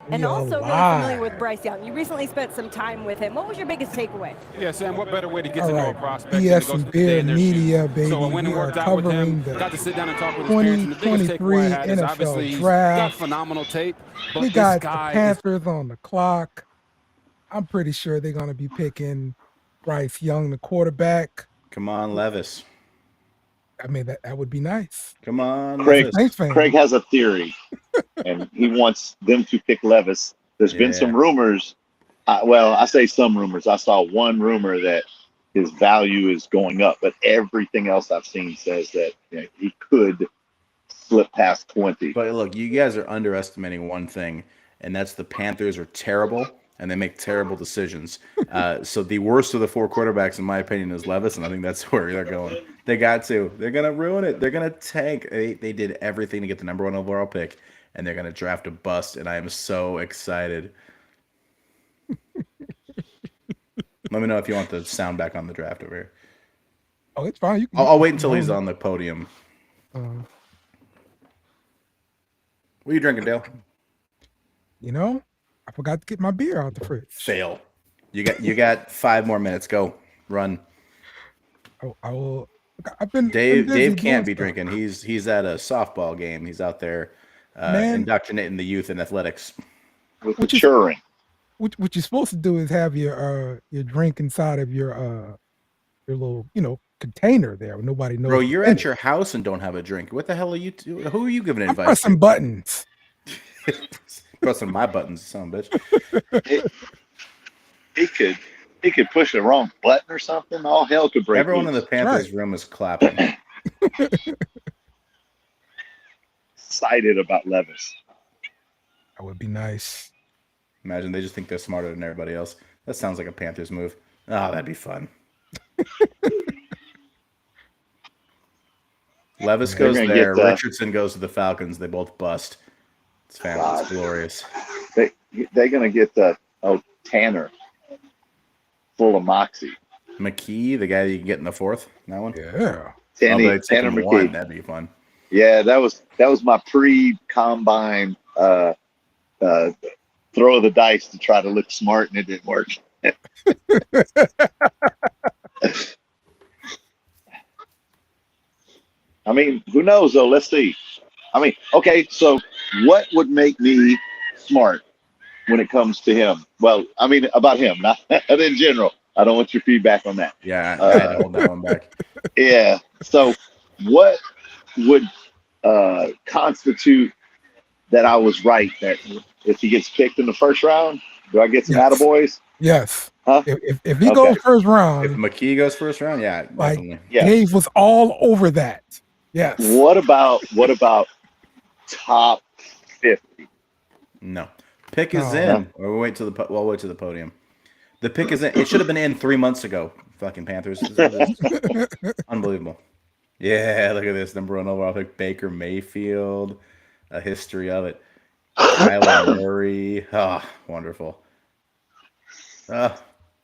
We and are also really familiar with live. Bryce Young. You recently spent some time with him. What was your biggest takeaway? Yeah, Sam, what better way to get All to know a right. prospect than to BS go and spend the day Beer in their shoes? Media, So I baby. went and We are worked out with him, covering the got to sit down and talk with his parents, and the biggest takeaway I 2023 had is NFL obviously he's got Draft. phenomenal tape, We but this got the guy is Panthers on the clock. I'm pretty sure they're going to be picking Bryce Young, the quarterback. Come on, Levis. I mean, that would be nice. Come on, As a Craig Levis. Saints Craig fan, has a theory, and he wants them to pick Levis. There's been Yeah. some rumors. Well, I say some rumors. I saw one rumor that his value is going up, but everything else I've seen says that he could slip past 20. But look, you guys are underestimating one thing, and that's the Panthers are terrible and they make terrible decisions. So the worst of the four quarterbacks, in my opinion, is Levis, and I think that's where they're going. They got to. They're gonna ruin it. They're gonna tank. They did everything to get the number one overall pick, and they're gonna draft a bust. And I am so excited. Let me know if you want the sound back on the draft over here. oh, it's fine. I'll wait until he's on the podium. Uh, What are you drinking, Dale? you know, I forgot to get my beer out the fridge. Fail. You got 5 more minutes. Go. Run. I will. I've been Dave busy doing can't be stuff. drinking. He's at a softball game. He's out there Man. indoctrinating the youth in athletics. With Which is- maturing. What you're supposed to do is have your drink inside of your little container there. Where nobody knows. Bro, you're what's in at your house and don't have a drink. What the hell are you? Who are you giving it. I'm advice pressing to? buttons. Pressing my buttons, son of a bitch. He could push the wrong button or something. All hell could break Everyone in loose. the Panthers room is clapping. Excited about Levis. That would be nice. Imagine they just think they're smarter than everybody else. That sounds like a Panthers move. Oh, that'd be fun. Levis They're goes gonna there. get, Richardson goes to the Falcons. They both bust. It's fantastic. It's glorious. They're gonna get Tanner, full of moxie. McKee, the guy that you can get in the fourth. That one. Yeah. Tanner Tanner McKee. That'd be fun. Yeah, that was my pre-combine throw of the dice to try to look smart, and it didn't work. I mean, who knows though? Let's see. I mean, okay, so what would make me smart when it comes to him? Well, I mean, about him, not in general. I don't want your feedback on that. Yeah, I had to hold that one back. Yeah. So, what would constitute that I was right? That if he gets picked in the first round, do I get some Yes. attaboys? Yes. Huh? If he Okay. goes first If round, McKee goes first round, yeah, Like- definitely. Yeah. Dave was all over that. Yes. What about top 50? No. Pick is Oh. in. Or we'll wait till we'll wait to the podium. The pick is in. It should have been in 3 months ago. Fucking Panthers. Unbelievable. Yeah, look at this. Number one overall pick, Baker Mayfield. A history of it. Kyler Murray. Ah, wonderful.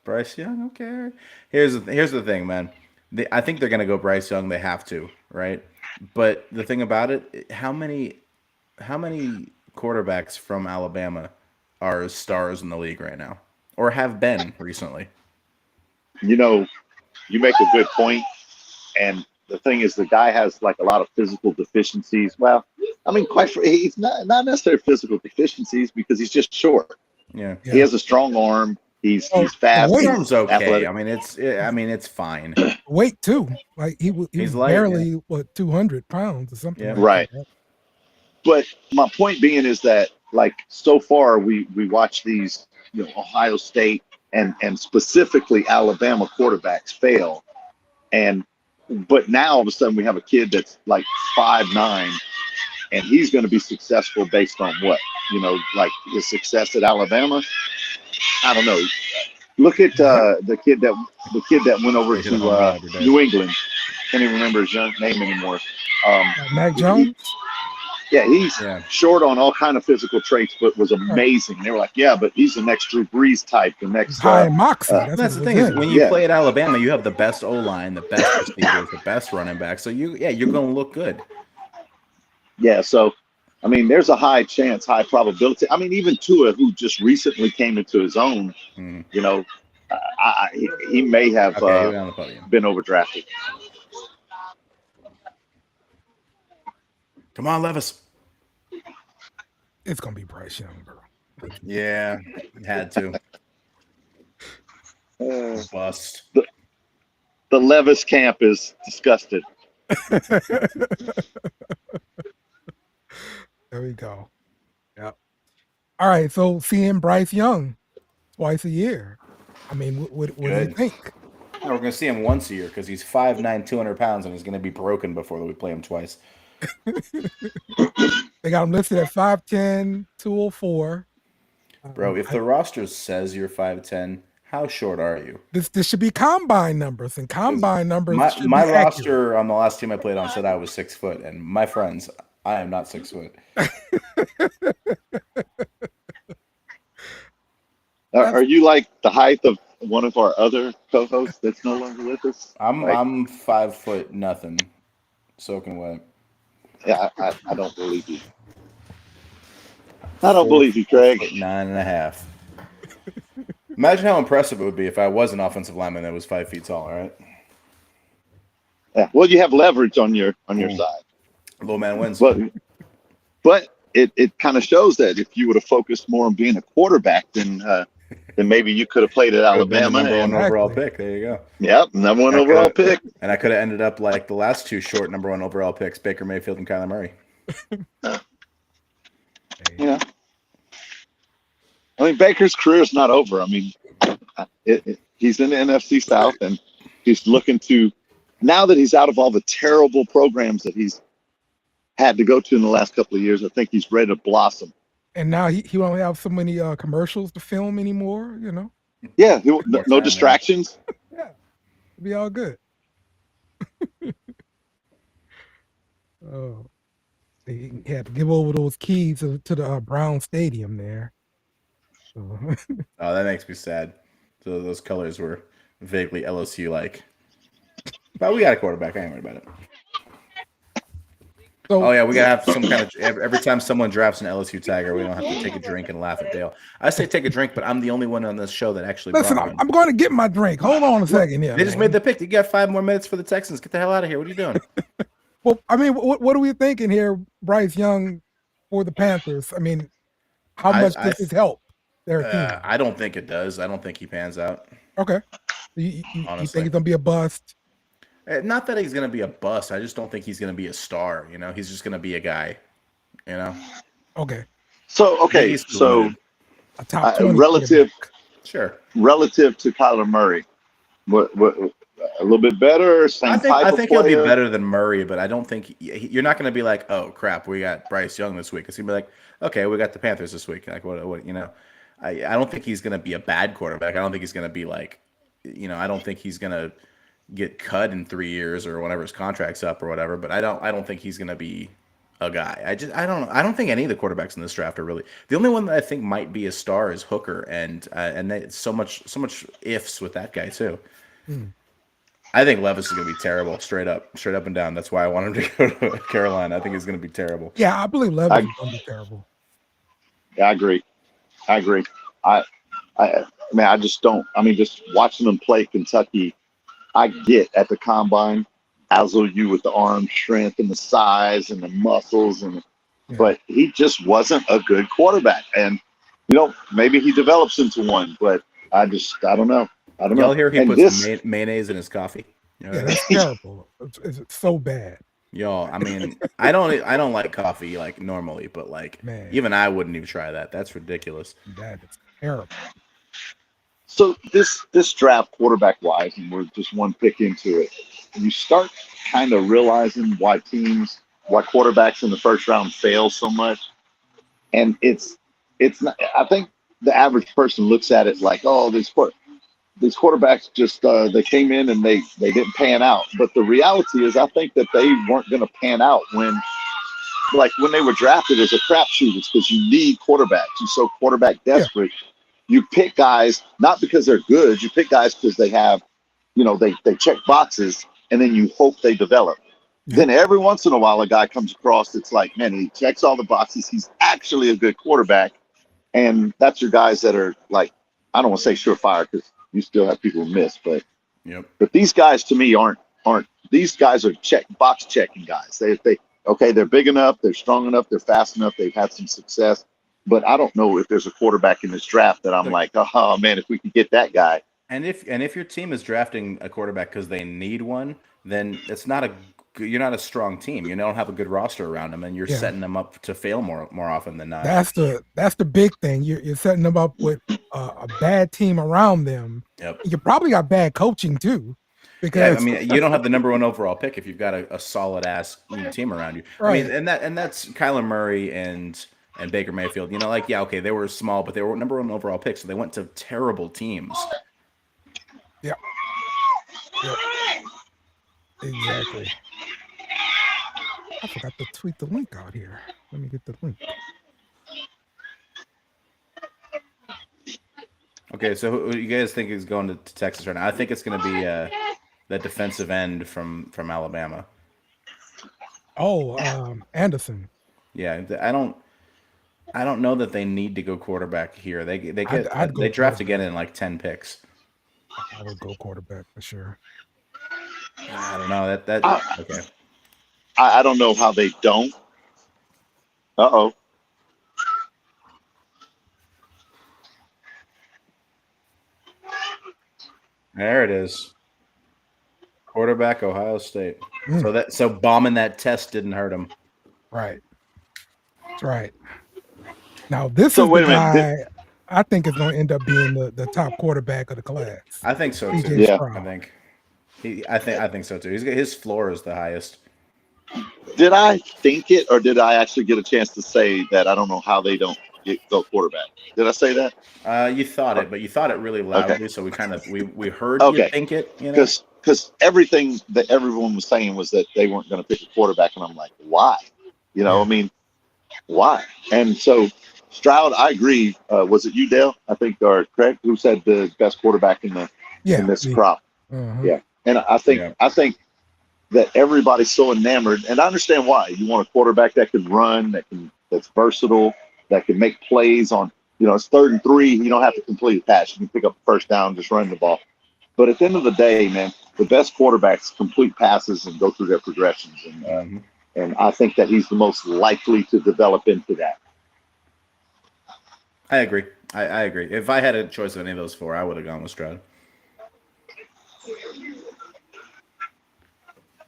Bryce Young. Okay. Here's the thing, man. I think they're gonna go Bryce Young. They have to, right? But the thing about it, how many quarterbacks from Alabama are stars in the league right now, or have been recently? You know, you make a good point, and the thing is, the guy has like a lot of physical deficiencies. Well, I mean, he's not necessarily physical deficiencies because he's just short. Yeah. Yeah. He has a strong arm. He's fast. wait. he's Arm's okay. athletic. I mean, it's fine. Weight too. Like he was He's light, barely 200 pounds or something. Yeah. like Right. that. But my point being is that, like, so far we watch these, Ohio State and specifically Alabama quarterbacks fail, but now all of a sudden we have a kid that's like 5'9", and he's going to be successful based on what, like his success at Alabama. I don't know. Look at the kid that went over They hit a home run to every day. New England. Can't even remember his name anymore. Mac Jones. Yeah, he's Yeah. short on all kind of physical traits, but was amazing. They were like, yeah, but he's the next Drew Brees type, the next. High in moxie. uh, That's That's what the it thing was is in. when you Yeah. play at Alabama, you have the best O line, the best receivers, the best running back. So you're going to look good. Yeah, so I mean, there's a high chance, high probability. I mean, even Tua, who just recently came into his own, Mhm. you know, he may have Okay, he went on the podium. been overdrafted. Come on, Levis. It's gonna be Bryce Young, bro. Yeah, had to. Bust. The Levis camp is disgusted. There we go. Yep. All right. So seeing Bryce Young twice a year. I mean, what do you Good. think? No, we're going to see him once a year because he's 5'9", 200 pounds, and he's going to be broken before we play him twice. They got him listed at 5'10", 204. Bro, if the roster says you're 5'10", how short are you? This should be combine numbers, and combine numbers should My be roster on the last team I played on said I was 6 foot, and my friends, I am not 6 foot. Are you like the height of one of our other co-hosts that's no longer with us? I'm 5 foot nothing, soaking wet. Yeah, I don't believe you. I don't believe you, Craig. 9.5. Imagine how impressive it would be if I was an offensive lineman that was 5 feet tall. All right. Yeah. Well, you have leverage on your side. Low man wins. But it kind of shows that if you would have focused more on being a quarterback, then maybe you could have played at Alabama. Number one overall pick. There you go. Yep, number one overall pick. And I could have ended up like the last two short number one overall picks, Baker Mayfield and Kyler Murray. Yeah. I mean, Baker's career is not over. I mean, he's in the NFC South, and he's looking to, now that he's out of all the terrible programs that he's had to go to in the last couple of years, I think he's ready to blossom. And now he won't have so many commercials to film anymore, you know? Yeah, no distractions. Yeah, it'll be all good. Oh, he had to give over those keys to the Brown Stadium there. So. Oh, that makes me sad. So those colors were vaguely LSU-like. But we got a quarterback. I ain't worried about it. So, oh, yeah, we got to have some kind of – every time someone drafts an LSU tagger, we don't have to take a drink and laugh at Dale. I say take a drink, but I'm the only one on this show that actually listen, brought one. I'm going to get my drink. Hold on a second here. They just made the pick. You got 5 more minutes for the Texans. Get the hell out of here. What are you doing? Well, I mean, what are we thinking here, Bryce Young, for the Panthers? I mean, how much does this help their team? I don't think it does. I don't think he pans out. Okay. You think he's going to be a bust? Not that he's going to be a bust. I just don't think he's going to be a star. You know, he's just going to be a guy. You know. Okay. So a top 20 relative to Kyler Murray, what a little bit better. I think he'll be better than Murray, but I don't think you're not going to be like, oh crap, we got Bryce Young this week. It's going to be like, okay, we got the Panthers this week. Like what you know. I don't think he's going to be a bad quarterback. I don't think he's going to be like, you know, I don't think he's going to get cut in 3 years or whenever his contract's up or whatever. But I don't think he's going to be a guy. I don't think any of the quarterbacks in this draft are really. The only one that I think might be a star is Hooker, and it's so much ifs with that guy too. I think Levis is going to be terrible, straight up and down. That's why I want him to go to Carolina. I think he's going to be terrible. Yeah, I believe Levis is going to be terrible. Yeah, I agree. I mean, I just don't. I mean, just watching them play Kentucky, I get at the combine, dazzle you with the arm strength and the size and the muscles, but he just wasn't a good quarterback. And you know, maybe he develops into one, but I don't know. Y'all hear he puts mayonnaise in his coffee? You know, yeah, that's terrible. It's so bad. Yo, I mean, I don't like coffee like normally, but like even I wouldn't even try that. That's ridiculous. That is terrible. So this draft, quarterback wise, and we're just one pick into it, you start kind of realizing why quarterbacks in the first round fail so much, and it's not. I think the average person looks at it like, oh, these quarterbacks just they came in and they didn't pan out. But the reality is, I think that they weren't going to pan out when they were drafted as a crapshoot. It's because you need quarterbacks. You're so quarterback desperate. Yeah. You pick guys not because they're good. You pick guys because they have, you know, they check boxes, and then you hope they develop. Then every once in a while, a guy comes across that's like, man, he checks all the boxes. He's actually a good quarterback. And that's your guys that are like, I don't want to say surefire because you still have people who miss, but Yep. but these guys to me aren't these guys are box checking guys. They're big enough, they're strong enough, they're fast enough, they've had some success. But I don't know if there's a quarterback in this draft that I'm like, oh man, if we could get that guy. And if your team is drafting a quarterback because they need one, then you're not a strong team. You don't have a good roster around them, and you're setting them up to fail more often than not. That's the big thing. You're setting them up with a bad team around them. Yep. You probably got bad coaching too, because Yeah, I mean, you don't have the number 1 overall pick if you've got a solid ass team around you. Right. I mean, and that's Kyler Murray and Baker Mayfield. You know, like okay, they were small, but they were number 1 overall pick, so they went to terrible teams. Yep. Exactly. I forgot to tweet the link out here. Let me get the link. Okay, so who you guys think is going to Texas right now? I think it's going to be that defensive end from Alabama. Oh, Anderson. Yeah, I don't know that they need to go quarterback here. They draft again in like 10 picks. I would go quarterback for sure. I don't know okay. I don't know how they don't. Uh-oh. There it is. Quarterback, Ohio State. So bombing that test didn't hurt him. Right. That's right. Now this So is wait the a minute. guy I think is going to end up being the top quarterback of the class. I think so too. CJ Yeah. Stroud. I think so too. His floor is the highest. Did I think it, or did I actually get a chance to say that I don't know how they don't go quarterback? Did I say that? You thought it, but you thought it really loudly, Okay. so we heard Okay. you think it. You know, Because everything that everyone was saying was that they weren't going to pick a quarterback, and I'm like, why? You know, I mean, why? And so Stroud, I agree. Was it you, Dale? I think, or Craig, who said the best quarterback in this crop? Uh-huh. Yeah, and I think that everybody's so enamored, and I understand why. You want a quarterback that can run, that's versatile, that can make plays on. You know, it's 3rd and 3. You don't have to complete a pass. You can pick up a first down, just run the ball. But at the end of the day, man, the best quarterbacks complete passes and go through their progressions, and I think that he's the most likely to develop into that. I agree. I agree. If I had a choice of any of those 4, I would have gone with Stroud.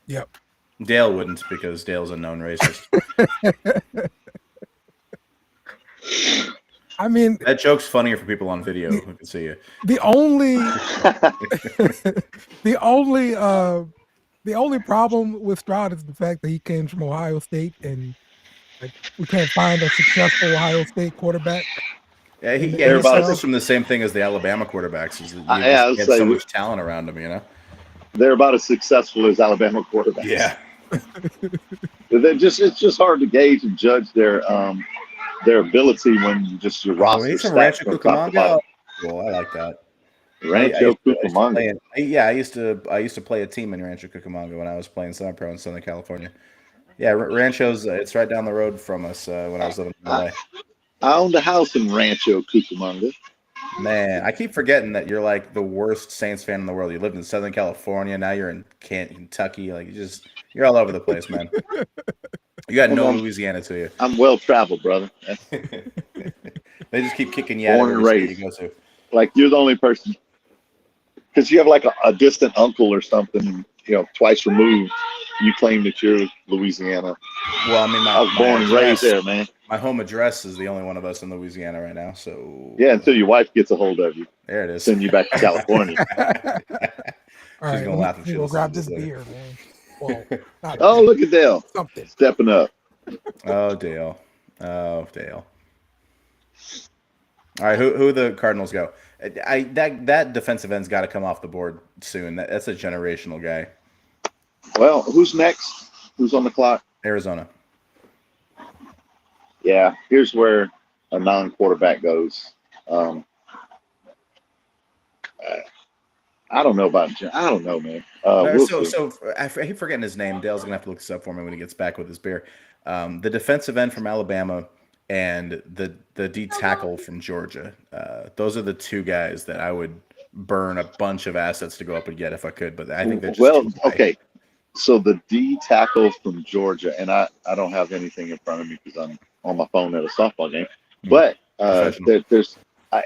Yep. Dale wouldn't because Dale's a known racist. I mean, that joke's funnier for people on video who can see you. The only problem with Stroud is the fact that he came from Ohio State, and like we can't find a successful Ohio State quarterback. Yeah, he suffers from the same thing as the Alabama quarterbers. He had so much talent around him, you know. They're about as successful as Alabama quarterbacks. Yeah. It's just hard to gauge and judge their ability when your roster. He's from Rancho Cucamonga. Cool, I like that. Rancho Cucamonga. I used to play a team in Rancho Cucamonga when I was playing summer pro in Southern California. Yeah, Rancho's it's right down the road from us when I was living in LA. I owned a house in Rancho Cucamonga. Man, I keep forgetting that you're like the worst Saints fan in the world. You lived in Southern California, now you're in Kentucky. Like you're all over the place, man. You got no Louisiana to you. I'm well traveled, brother. They just keep kicking you out Born of and every raised. state you go to. Like you're the only person, because you have like a distant uncle or something, twice removed. You claim that you're Louisiana. Well, I mean, I was born and raised there, man. My home address is the only one of us in Louisiana right now. So yeah, until your wife gets a hold of you. There it is. Send you back to California. All She's gonna laugh if she go grab this later. beer, man. Well, oh, look at Dale. Something. Stepping up. Oh, Dale. Oh, Dale. All right, who the Cardinals go? That defensive end's got to come off the board soon. That's a generational guy. Well, who's next? Who's on the clock? Arizona. Yeah, here's where a non-quarterback goes. I I don't know about. I don't know, man. No, We'll see. I keep forgetting his name. Dale's gonna have to look this up for me when he gets back with his beer. The defensive end from Alabama and the D tackle from Georgia. Those are the two guys that I would burn a bunch of assets to go up and get if I could. But I think they're just Well, too high. okay. So the D tackle from Georgia, and I don't have anything in front of me because I'm on my phone at a softball game. But there's,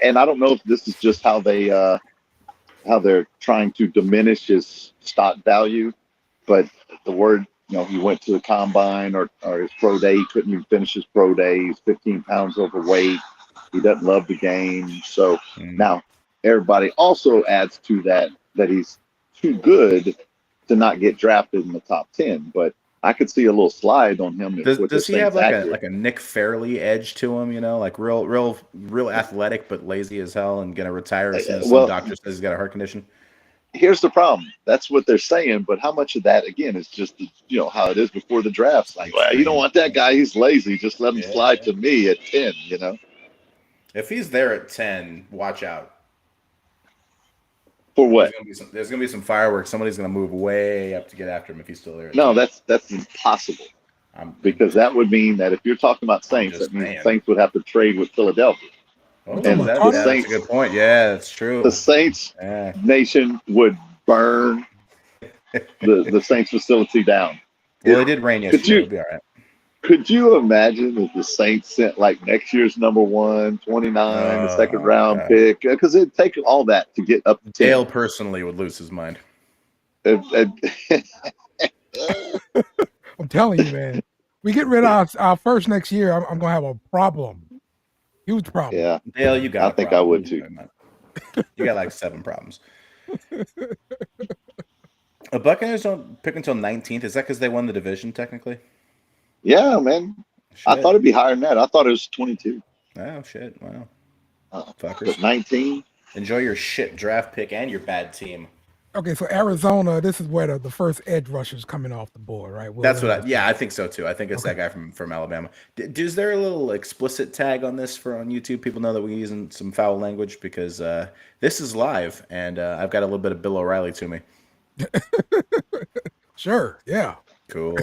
and I don't know if this is just how they're trying to diminish his stock value, but the word, he went to the combine or his pro day, he couldn't even finish his pro day. He's 15 pounds overweight. He doesn't love the game. So now everybody also adds to that he's too good to not get drafted in the top 10. But I could see a little slide on him. Does he have like a Nick Fairley edge to him? Like real athletic but lazy as hell, and gonna retire as soon as some doctor says he's got a heart condition. Here's the problem. That's what they're saying, but how much of that again is just how it is before the draft? Like, well, you don't want that guy. He's lazy. Just let him slide to me at 10. If he's there at 10, watch out. For what? There's gonna be some fireworks. Somebody's gonna move way up to get after him if he's still there. No, that's impossible. Because that would mean that if you're talking about Saints, that means Saints would have to trade with Philadelphia. Oh, and that's a good point. Yeah, that's true. The Saints nation would burn the Saints facility down. Well, they did rain yesterday. It'll be all right. Could you imagine if the Saints sent like next year's number 1, 29, the second round pick? Because it'd take all that to get up to 10. Dale personally would lose his mind. I'm telling you, man. We get rid of our first next year, I'm going to have a problem. Huge problem. Yeah. Dale, you got I think I would too. You got like 7 problems. The Buccaneers don't pick until 19th. Is that because they won the division technically? Yeah, man. Shit. I thought it'd be higher than that. I thought it was 22. Oh, shit. Wow. Fuckers. 19. Enjoy your shit draft pick and your bad team. Okay, so Arizona, this is where the first edge rusher's coming off the board, right? That's what I think so too. I think it's that guy from Alabama. Is there a little explicit tag on this on YouTube? People know that we're using some foul language because this is live and I've got a little bit of Bill O'Reilly to me. Sure, yeah. Cool.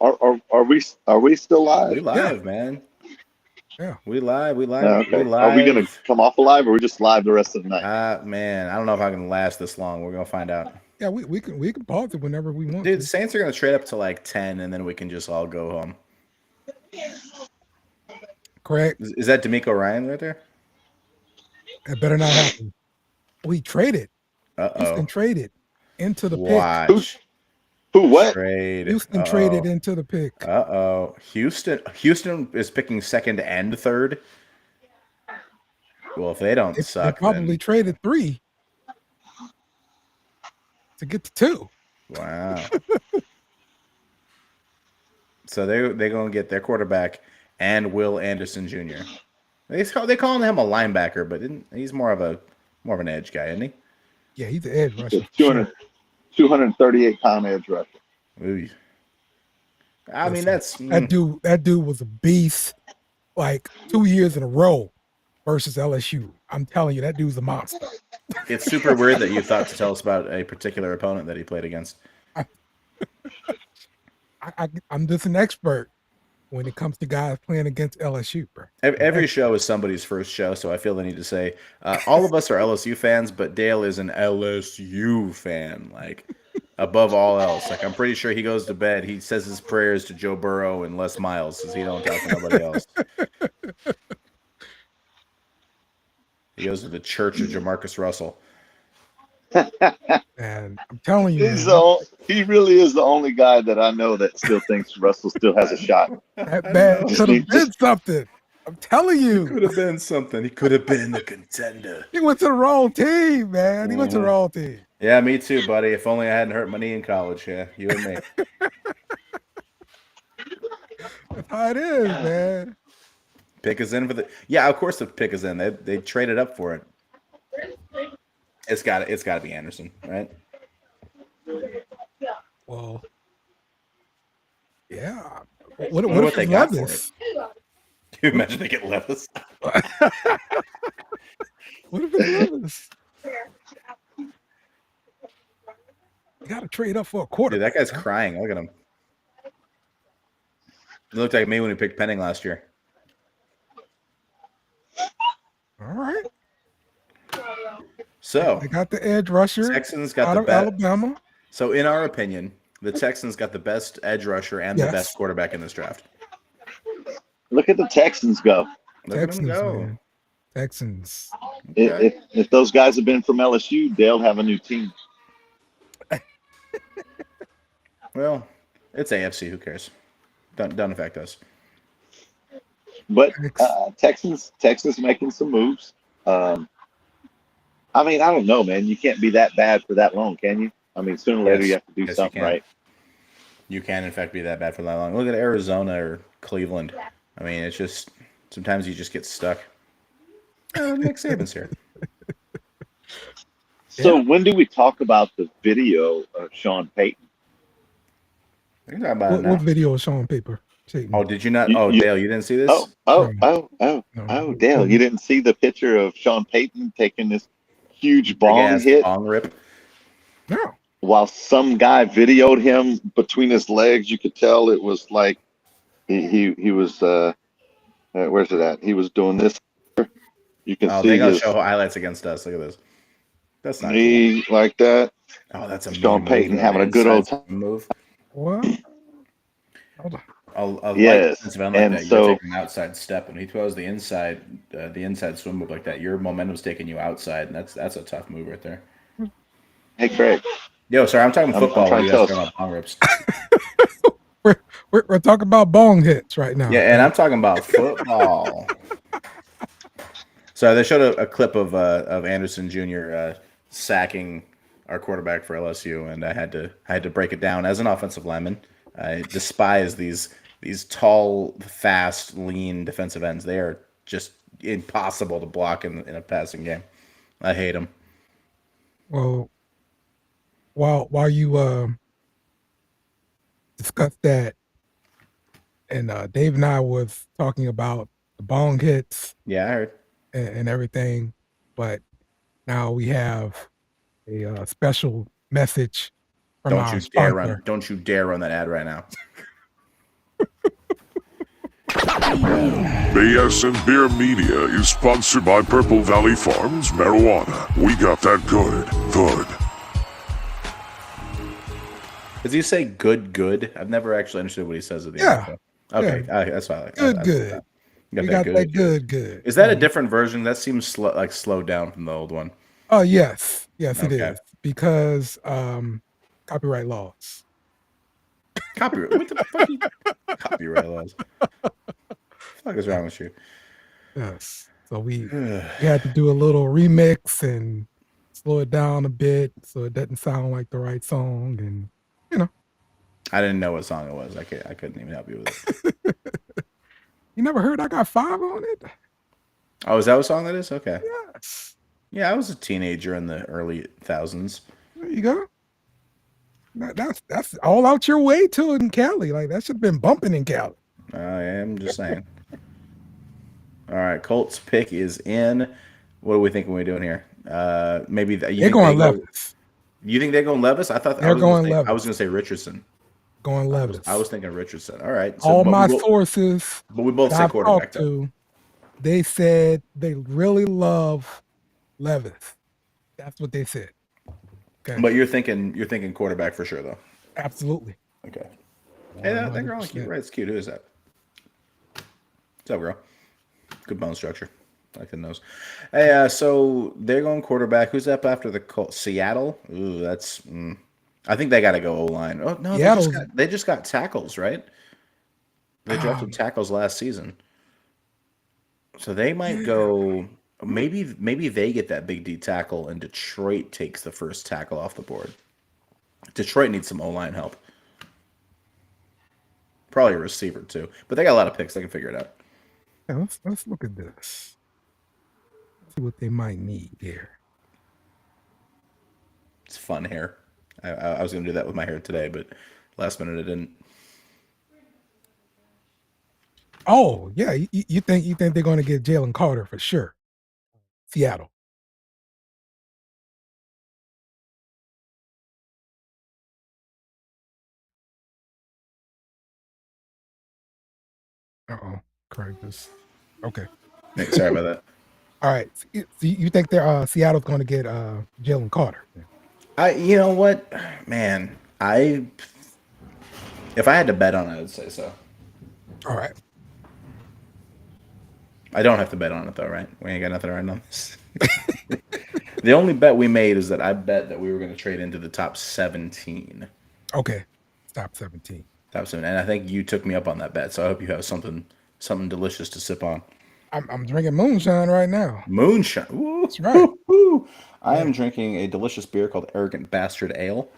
Are we still live? We live, man. Yeah. We live. Okay. We live. Are we gonna come off live or we just live the rest of the night? Man, I don't know if I can last this long. We're gonna find out. Yeah, we can pause it whenever we want. Dude, the Saints are gonna trade up to like 10 and then we can just all go home. Correct. Is that D'Amico Ryan right there? That better not happen. We traded. Houston traded into the pick. Who what? Houston traded into the pick. Houston is picking second and third. Well, if they don't suck, they probably traded 3 to get to 2. Wow. So they're going to get their quarterback and Will Anderson Jr. They calling him a linebacker, but he's more of an edge guy, isn't he? Yeah, he's an edge rusher. 238-pound edge rusher. Ooh. I mean, that dude was a beast like 2 years in a row versus LSU. I'm telling you, that dude's a monster. It's super weird that you thought to tell us about a particular opponent that he played against. I'm just an expert when it comes to guys playing against LSU, bro. Every show is somebody's first show, so I feel the need to say all of us are LSU fans, but Dale is an LSU fan, like above all else. Like I'm pretty sure he goes to bed, he says his prayers to Joe Burrow and Les Miles, because he don't talk to nobody else. He goes to the church of Jamarcus Russell. And I'm telling you, he really is the only guy that I know that still thinks Russell still has a shot. That man could have been something. I'm telling you. He could have been something. He could have been the contender. He went to the wrong team, man. He went to the wrong team. Yeah, me too, buddy. If only I hadn't hurt my knee in college. Yeah, you and me. That's how it is, man. Pick is in for the. Yeah, of course the pick is in. They traded up for it. It's got to be Anderson, right? Well, yeah. What if they got Levis? Can you imagine they get Levis? What if it's Levis? You got to trade up for a Dude, quarterback. that guy's huh? crying. Look at him. He looked like me when he picked Penning last year. All right. So They got the edge rusher Texans got out the of best. Alabama. So in our opinion, the Texans got the best edge rusher and the Yes. best quarterback in this draft. Look at the Texans go. Look at Texans, him go. man. Texans. Okay. If those guys had been from LSU, they'll have a new team. Well, it's AFC. Who cares? Don't affect us. But Tex- Texas making some moves. I mean, I don't know, man. You can't be that bad for that long, can you? I mean, sooner or later Yes. you have to do Yes, you something can. right. You can, in fact, be that bad for that long. Look at Arizona or Cleveland. I mean, it's just sometimes you just get stuck. Nick Saban's here. So Yeah. when do we talk about the video of Sean Payton? We can talk about it What now. video is showing paper? Satan? Oh, did you not? You- Oh, you- Dale, you didn't see this? No. Dale, you didn't see the picture of Sean Payton taking this huge bong Big-ass hit bong rip. No. while some guy videoed him between his legs. You could tell it was like he was where's it at? He was doing this. You can Oh, see they gotta his show highlights against us. Look at this. That's not cool. knee like that. Oh, that's a Sean mean Payton move, having a man. good old Inside time. move. What? Hold on. A light Yes, defensive end like and that, you're so taking an outside step, and he throws the inside swim move like that. Your momentum's taking you outside, and that's a tough move right there. hey, Craig, Yo, sorry, I'm talking I'm football. trying While you to guys tell talking about bong rips. We're talking about bong hits right now. Yeah, and I'm talking about football. So they showed a clip of Anderson Jr. Sacking our quarterback for LSU, and I had to break it down as an offensive lineman. I despise these tall, fast, lean defensive ends. They are just impossible to block in a passing game. I hate them. Well, while you discussed that, and Dave and I was talking about the bong hits Yeah, I heard. and everything, but now we have a special message from Don't our you dare sponsor. run! Don't you dare run that ad right now. BSnBEER Media is sponsored by Purple Valley Farms Marijuana. We got that good. Does he say good? I've never actually understood what he says at the Yeah. end. Okay, that's fine. Good. You We got that good. Is that a different version? That seems slowed down from the old one. Oh, yes. Yes, it Okay. is. Because copyright laws. Copyright? What the fuck? Copyright laws. What the fuck is wrong with you? Yes. So we had to do a little remix and slow it down a bit so it doesn't sound like the right song. And, I didn't know what song it was. I couldn't even help you with it. you never heard I Got 5 on it? Oh, is that what song that is? Okay. Yes. Yeah, I was a teenager in the early thousands. There you go. That's all out your way to in Cali. Like, that should have been bumping in Cali. I am just saying. All right, Colts pick is in. What are we thinking we're doing here? Maybe They're going Levis. You think they're going Levis? I thought They're going I was Levis. going to say Richardson. Going Levis. I was thinking Richardson. All right. All my sources but we both that say I've quarterback. talked to, they said they really love Levis. That's what they said. Okay. But you're thinking quarterback for sure, though. Absolutely. Okay. Hey, that girl, cute, right? It's cute. Who is that? What's up, girl? Good bone structure. I like the nose. Hey, so they're going quarterback. Who's up after the Colts? Seattle? Ooh, that's. I think they got to go O-line. Oh no, they just got tackles, right? They drafted tackles last season, so they might go. Maybe they get that big D tackle, and Detroit takes the first tackle off the board. Detroit needs some O-line help. Probably a receiver too, but they got a lot of picks. They can figure it out. Yeah, let's look at this. See what they might need here. It's fun hair. I was going to do that with my hair today, but last minute I didn't. Oh yeah, you think they're going to get Jalen Carter for sure? Seattle. Uh-oh. Craig just okay. Hey, sorry about that. All right. So you think they're Seattle's going to get Jalen Carter? You know what, man, if I had to bet on it, I would say so. All right. I don't have to bet on it though, right? We ain't got nothing right on this. The only bet we made is that I bet that we were going to trade into the top 17. Okay. Top 17. Top 7, and I think you took me up on that bet. So I hope you have something delicious to sip on. I'm drinking moonshine right now. Moonshine. Woo, That's right. woo. I am Yeah. drinking a delicious beer called Arrogant Bastard Ale.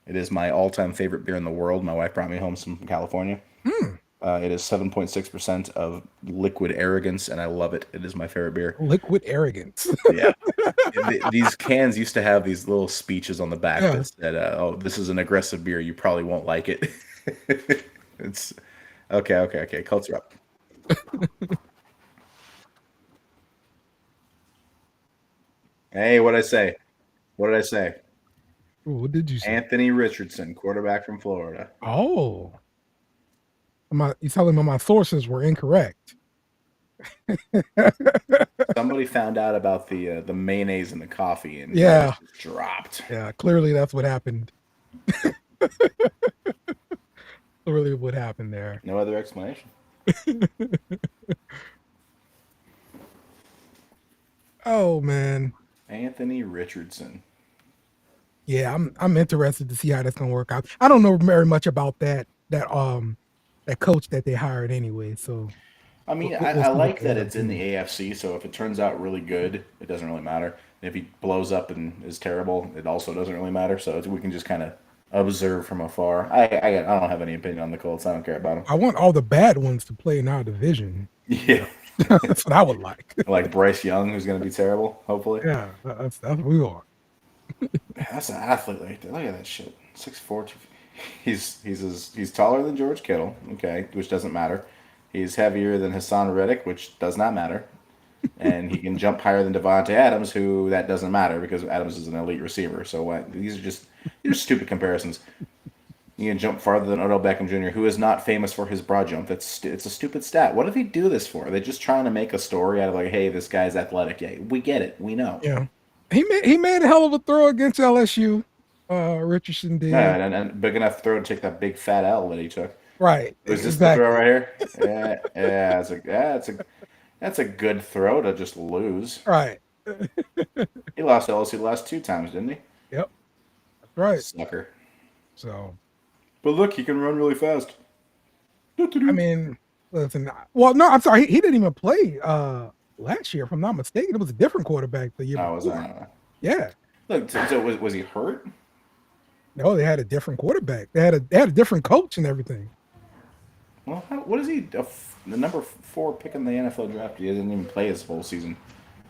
It is my all-time favorite beer in the world. My wife brought me home some from California. Mm, It is 7.6% of liquid arrogance, and I love it. It is my favorite beer. liquid arrogance. Yeah. These cans used to have these little speeches on the back Yeah. that said, "Oh, this is an aggressive beer. You probably won't like it." It's okay. Culture up. Hey, what did I say? What did I say? Ooh, what did you say? Anthony Richardson, quarterback from Florida. Oh. You telling me my sources were incorrect. Somebody found out about the mayonnaise in the coffee, and Yeah. it just dropped. Yeah, clearly that's what happened. Clearly what happened there. No other explanation. Oh man. Anthony Richardson. Yeah, I'm interested to see how that's gonna work out. I don't know very much about that coach that they hired anyway. So I mean, we'll I see what like they that end up it's in the doing. AFC, so if it turns out really good, it doesn't really matter. And if he blows up and is terrible, it also doesn't really matter. So we can just kind of observe from afar. I don't have any opinion on the Colts. I don't care about them. I want all the bad ones to play in our division. Yeah. That's what I would like. Like Bryce Young, who's going to be terrible, hopefully. Yeah, that's what we want. That's an athlete right there. Look at that shit. 6'4". He's taller than George Kittle, okay, which doesn't matter. He's heavier than Hassan Reddick, which does not matter. And he can jump higher than Devontae Adams, who that doesn't matter because Adams is an elite receiver. So these are stupid comparisons. You can jump farther than Odell Beckham Jr., who is not famous for his broad jump. It's a stupid stat. What did he do this for? They're just trying to make a story out of like, hey, this guy's athletic. Yeah, we get it. We know. Yeah, he made a hell of a throw against LSU. Richardson did. Yeah, and big enough throw to take that big fat L that he took. Right. Was this Exactly. the throw right here? Yeah. That's a good throw to just lose. Right. He lost to LSU the last 2 times, didn't he? Yep. That's right. Sucker. So, But look, he can run really fast. I mean, listen. Well, no, I'm sorry. He didn't even play last year, if I'm not mistaken. It was a different quarterback the year Was before. that? Yeah. Look, so was he hurt? No, they had a different quarterback. They had a different coach and everything. Well, what is he? The number 4 pick in the NFL draft. He didn't even play his whole season.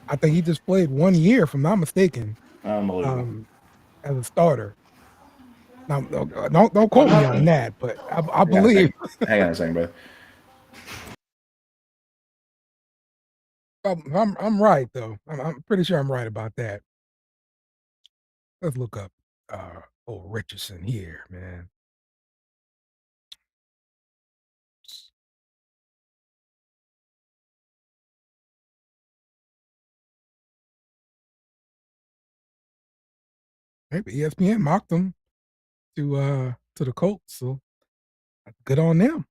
I think he just played 1 year, if I'm not mistaken, Unbelievable. as a starter. Now, don't quote me on that, but I believe. Hang on a second, brother. I'm right though. I'm pretty sure I'm right about that. Let's look up old Richardson here, man. Maybe ESPN mocked him to the Colts, so good on them.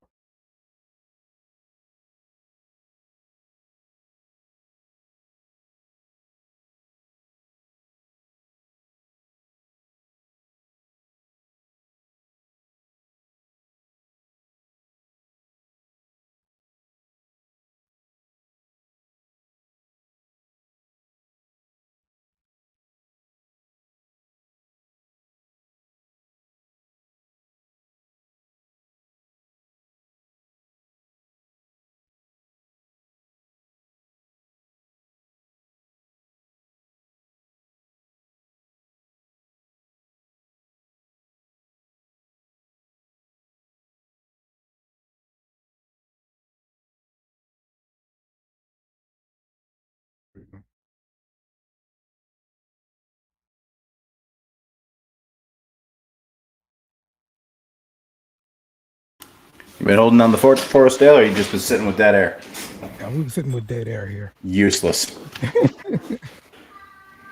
You been holding on the fort for us, Dale, or you just been sitting with dead air? Yeah, we were sitting with dead air here. Useless.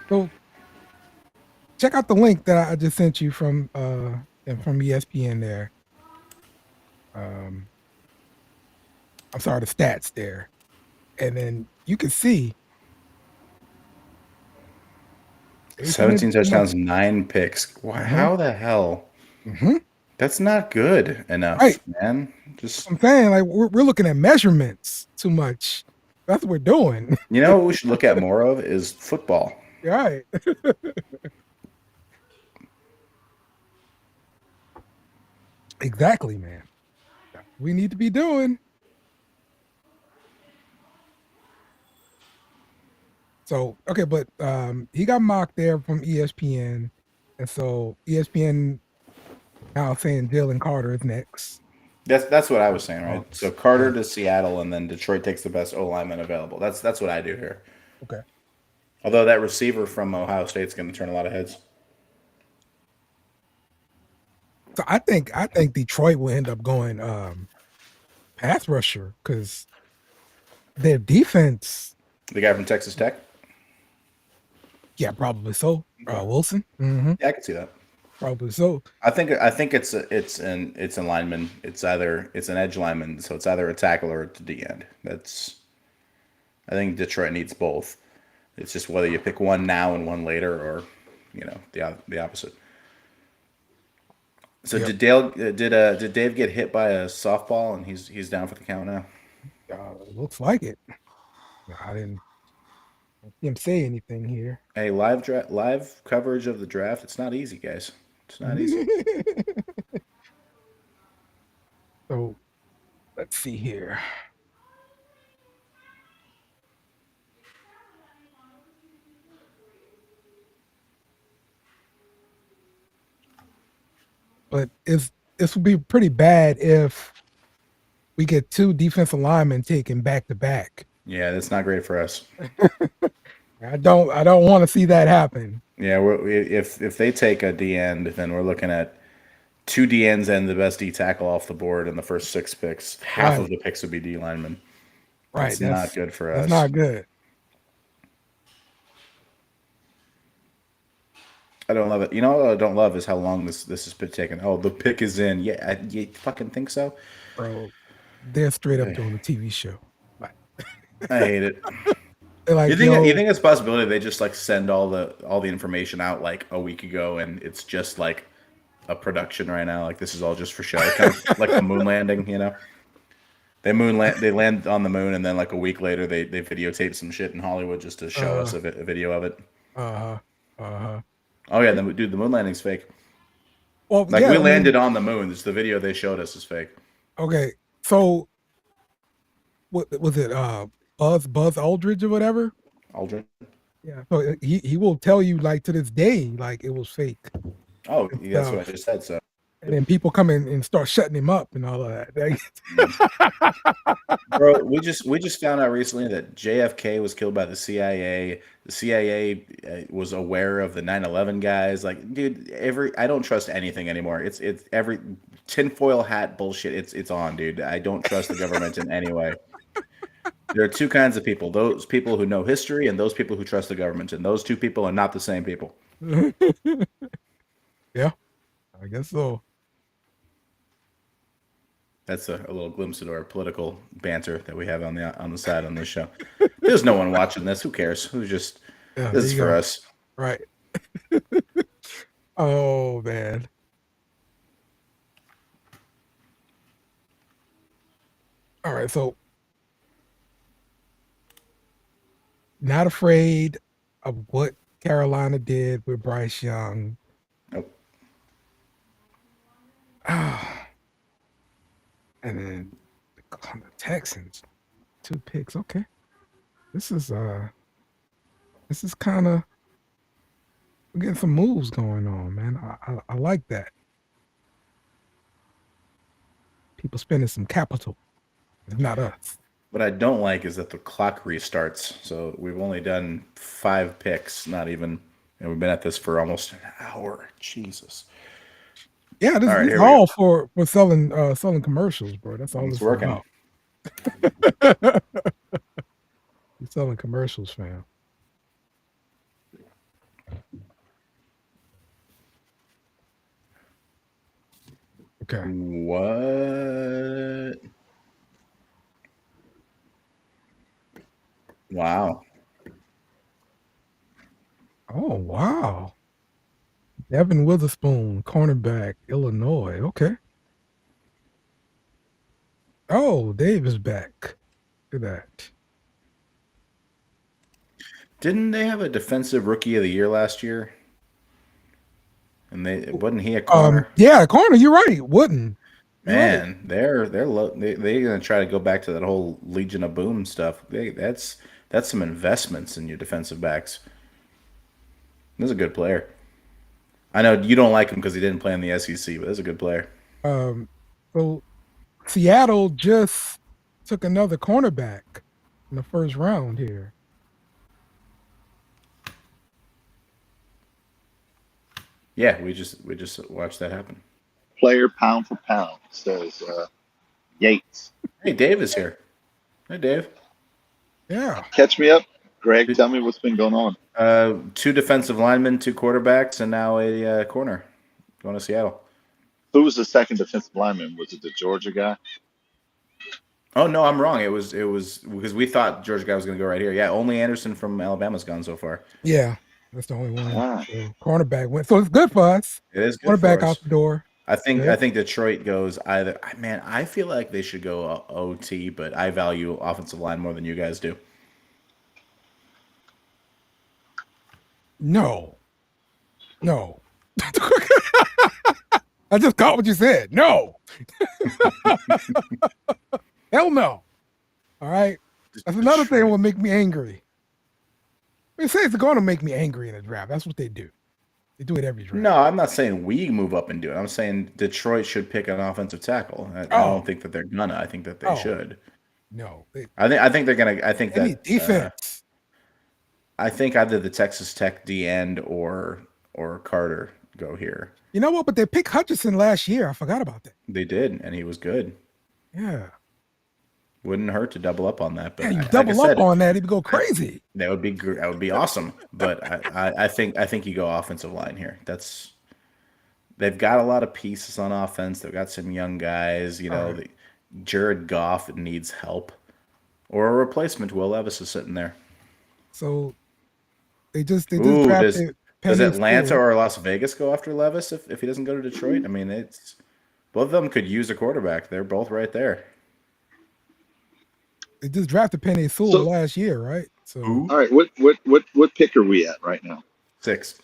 So check out the link that I just sent you from ESPN there. I'm sorry, the stats there. And then you can see 17 touchdowns, 9 picks. How the hell? Mm-hmm. That's not good enough, Right. man. Just I'm saying, like, we're looking at measurements too much. That's what we're doing. you know what we should look at more of is football. Right. Exactly, man. That's what we need to be doing. So okay, but he got mocked there from ESPN, and so ESPN now saying Jalen Carter is next. That's what I was saying, right? Oh, So Carter to Seattle, and then Detroit takes the best O lineman available. That's what I do here. Okay. Although that receiver from Ohio State's going to turn a lot of heads. So I think Detroit will end up going pass rusher because their defense. The guy from Texas Tech. Yeah, probably so. Wilson. Mm-hmm. Yeah, I can see that. Probably so. I think it's an lineman. It's an edge lineman, so it's either a tackle or a D end. I think Detroit needs both. It's just whether you pick one now and one later, or the opposite. So Yep. did Dave get hit by a softball and he's down for the count now? Looks like it. I didn't see him say anything here. Hey, live coverage of the draft. It's not easy, guys. It's not easy. So let's see here. But this would be pretty bad if we get 2 defensive linemen taken back to back. Yeah, that's not great for us. I don't want to see that happen. Yeah, if they take a D end, then we're looking at 2 D ends and the best D tackle off the board in the first 6 picks. Half of the picks would be D linemen. Right, that's not good for us. That's not good. I don't love it. You know what I don't love is how long this has been taking. Oh, the pick is in. Yeah, you fucking think so? Bro, they're straight up doing a TV show. I hate it. Like, you think it's a possibility they just like send all the information out like a week ago and it's just like a production right now? Like this is all just for show, kind of like a moon landing, you know? They land on the moon and then like a week later they videotape some shit in Hollywood just to show us a video of it. Oh yeah, the moon landing's fake. Well, like we landed on the moon. It's the video they showed us is fake. Okay, so what was it? Buzz Aldridge or whatever. Aldridge. Yeah. So he will tell you like to this day like it was fake. Oh, that's what I just said. So. And then people come in and start shutting him up and all of that. Bro, we just found out recently that JFK was killed by the CIA. The CIA was aware of the 9/11 guys. Like, dude, I don't trust anything anymore. It's every tinfoil hat bullshit. It's on, dude. I don't trust the government in any way. There are 2 kinds of people: those people who know history and those people who trust the government. And those 2 people are not the same people. Yeah, I guess so. That's a little glimpse into our political banter that we have on the side on this show. There's no one watching this. Who cares? This is for us. Right. Oh, man. All right, so not afraid of what Carolina did with Bryce Young. Nope. And then the Texans, 2 picks. Okay, this is kind of, we're getting some moves going on, man. I like that. People spending some capital. It's not us. What I don't like is that the clock restarts. So we've only done 5 picks, not even, and we've been at this for almost an hour. Jesus. Yeah, this All right, is here we all for selling commercials, bro. That's all It's it's working. about. You're selling commercials, fam. Okay. What? Wow. Oh, wow. Devin Witherspoon, cornerback, Illinois. Okay. Oh, Dave is back. Look at that. Didn't they have a defensive rookie of the year last year? And wasn't he a corner? Yeah, corner. You're right. Wooden. You're right. Man, they're gonna try to go back to that whole Legion of Boom stuff. That's some investments in your defensive backs. He's a good player. I know you don't like him because he didn't play in the SEC, but he's a good player. So Seattle just took another cornerback in the first round here. Yeah, we just watched that happen. Player pound for pound, says Yates. Hey, Dave is here. Hey, Dave. Yeah. Catch me up, Greg. Tell me what's been going on. 2 defensive linemen, 2 quarterbacks, and now a corner going to Seattle. Who was the second defensive lineman? Was it the Georgia guy? Oh no, I'm wrong. It was because we thought Georgia guy was going to go right here. Yeah, only Anderson from Alabama's gone so far. Yeah, that's the only one. Ah. So cornerback went. So it's good for us. It is good Cornerback for us. out the door. I think Detroit goes either. Man, I feel like they should go OT, but I value offensive line more than you guys do. No. I just caught what you said. No. Hell no. All right. That's another thing that will make me angry. They say it's going to make me angry in the draft. That's what they do. They do it every draft. No, I'm not saying we move up and do it. I'm saying Detroit should pick an offensive tackle. I don't think that they're gonna. I think that they should. No. I think they're gonna. I think They that need defense. I think either the Texas Tech D end or Carter go here. You know what? But they picked Hutchinson last year. I forgot about that. They did, and he was good. Yeah. Wouldn't hurt to double up on that. But Yeah, you double up on that, it'd go crazy. That would be awesome. But I think you go offensive line here. They've got a lot of pieces on offense. They've got some young guys. You know, Jared Goff needs help, or a replacement. Will Levis is sitting there. So they just drafted. Does Atlanta or Las Vegas go after Levis if he doesn't go to Detroit? I mean, both of them could use a quarterback. They're both right there. They just drafted Penny Sewell last year, right? So all right, what pick are we at right now? 6.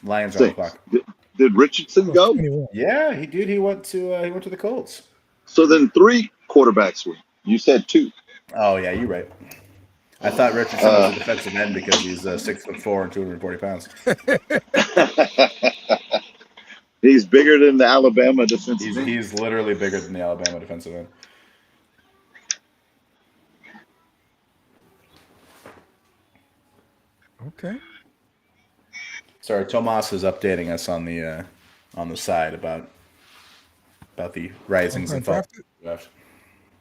Lions on the clock. Did Richardson go? 21. Yeah, he did. He went to the Colts. So then 3 quarterbacks were. You said 2. Oh yeah, you're right. I thought Richardson was a defensive end because he's 6'4" and 240 pounds. He's bigger than the Alabama defensive end. He's literally bigger than the Alabama defensive end. Okay. Sorry, Tomas is updating us on the side about the risings and falls.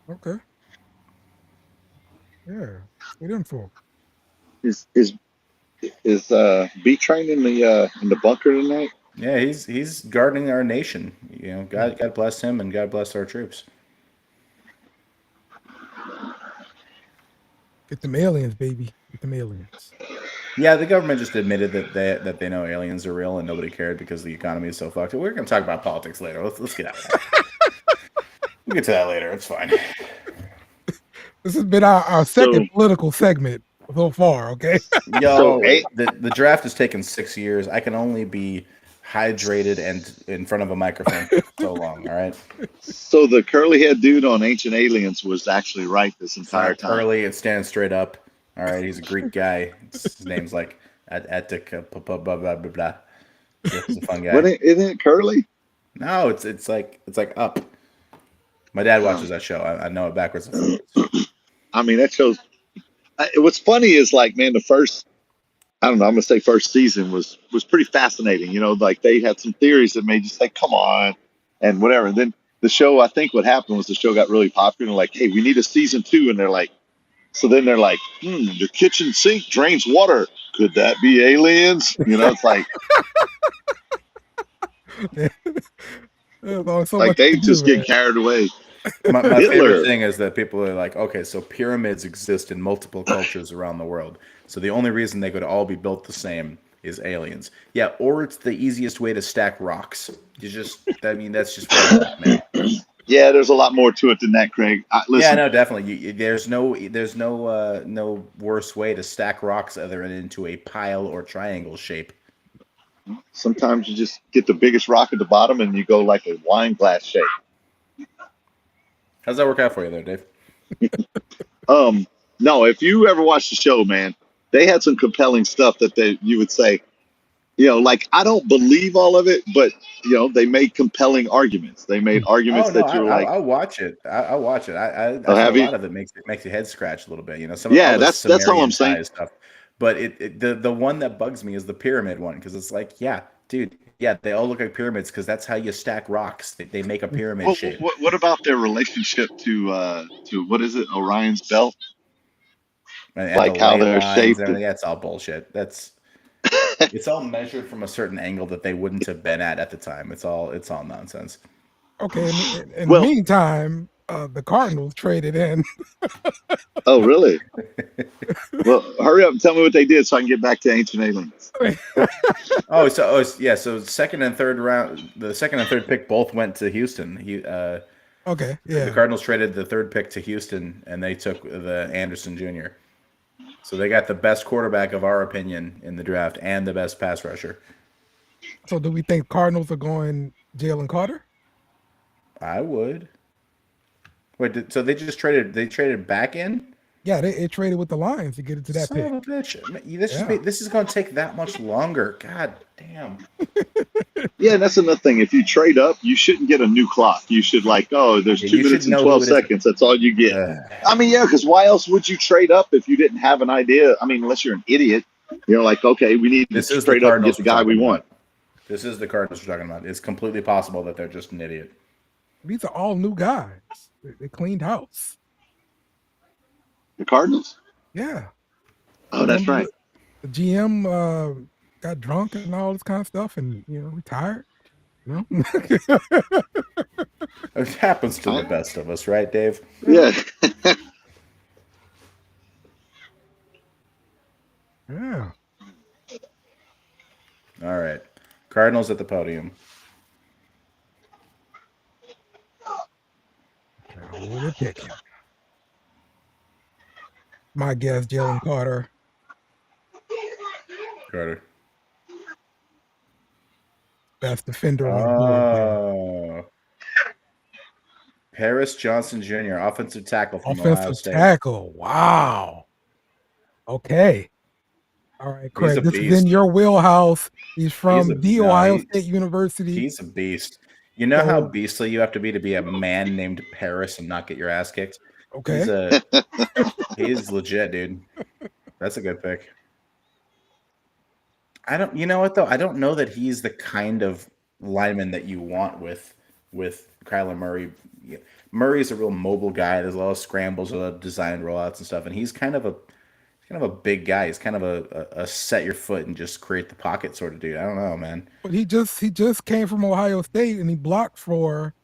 Okay. Yeah. Good info. Is B Train in the bunker tonight? Yeah, he's guarding our nation. You know, God bless him and God bless our troops. Get them aliens, baby. Get them aliens. Yeah, the government just admitted that they know aliens are real and nobody cared because the economy is so fucked. We're going to talk about politics later. Let's get out of that. We'll get to that later. It's fine. This has been our second political segment so far, okay? Yo, the draft has taken 6 years. I can only be hydrated and in front of a microphone for so long, all right? So the curly-haired dude on Ancient Aliens was actually right this entire time. Curly, it stands straight up. All right, he's a Greek guy. His name's like Attic, blah, blah, blah, blah, blah. He's a fun guy. Isn't it curly? No, it's like up. My dad watches that show. I know it backwards and forwards. I mean, that shows. What's funny is like, man, the first I don't know. I'm gonna say first season was pretty fascinating. Like they had some theories that made you say, "Come on," and whatever. And then the show, I think what happened was the show got really popular. And like, hey, we need a season 2, and they're like, so then they're like, your kitchen sink drains water. Could that be aliens? It's like There's only so like much you they can just do, get man. carried away. My favorite Hitler. thing is that people are like, okay, so pyramids exist in multiple cultures around the world. So the only reason they could all be built the same is aliens. Yeah, or it's the easiest way to stack rocks. That's just what it is, man. Yeah, there's a lot more to it than that, Craig. Yeah, Listen, no, definitely. There's no worse way to stack rocks other than into a pile or triangle shape. sometimes you just get the biggest rock at the bottom and you go like a wine glass shape. How's that work out for you there, Dave? No, if you ever watch the show, man, they had some compelling stuff that you would say, like I don't believe all of it, but they made compelling arguments. They made arguments Oh no, that you're like, I'll watch it. I'll watch it. I oh, think a have you? lot of it makes your head scratch a little bit. Some of all Yeah, the that's all I'm Sumerian saying. tie stuff. But the one that bugs me is the pyramid one because it's like, yeah, dude, yeah, they all look like pyramids because that's how you stack rocks. They make a pyramid shape. What about their relationship to what is it, Orion's belt? And Like the how ley they're lines shaped. and everything. That's all bullshit. It's all measured from a certain angle that they wouldn't have been at the time. It's all nonsense. Okay, in Well- the meantime, the Cardinals traded in. Oh, really? Well, hurry up and tell me what they did so I can get back to ancient aliens. So second and third round, the second and third pick both went to Houston. Okay, yeah. The Cardinals traded the third pick to Houston, and they took the Anderson Jr. So they got the best quarterback of our opinion in the draft and the best pass rusher. So do we think Cardinals are going Jalen Carter? I would. Wait, so they just traded? They traded back in? Yeah, they traded with the Lions to get into that Son pick. of a bitch! This is going to take that much longer. God damn. Yeah, and that's another thing. If you trade up, you shouldn't get a new clock. You should there's 2 you minutes should and know 12 who it is. seconds. That's all you get. I mean, yeah, because why else would you trade up if you didn't have an idea? I mean, unless you're an idiot. You're like, okay, we need to trade up and get the guy we want. This is the Cardinals we're talking about. It's completely possible that they're just an idiot. These are all new guys. They cleaned house. The Cardinals? Yeah. Oh, that's right. The GM got drunk and all this kind of stuff and, retired. It happens to the best of us, right, Dave? Yeah. Yeah. All right. Cardinals at the podium. Who they picking? My guess, Jalen Carter. Carter. Best defender on the board. Paris Johnson Jr., offensive tackle from Ohio Offensive State. tackle. Wow. Okay. All right, Craig. This is in your wheelhouse. He's from Ohio State University. He's a beast. You know how beastly you have to be a man named Paris and not get your ass kicked? Okay. He's legit, dude. That's a good pick. You know what though? I don't know that he's the kind of lineman that you want with Kyler Murray. Murray's a real mobile guy. There's a lot of scrambles, a lot of design rollouts and stuff, and he's kind of a big guy. He's kind of a set your foot and just create the pocket sort of dude. I don't know, man. But he just came from Ohio State and he blocked for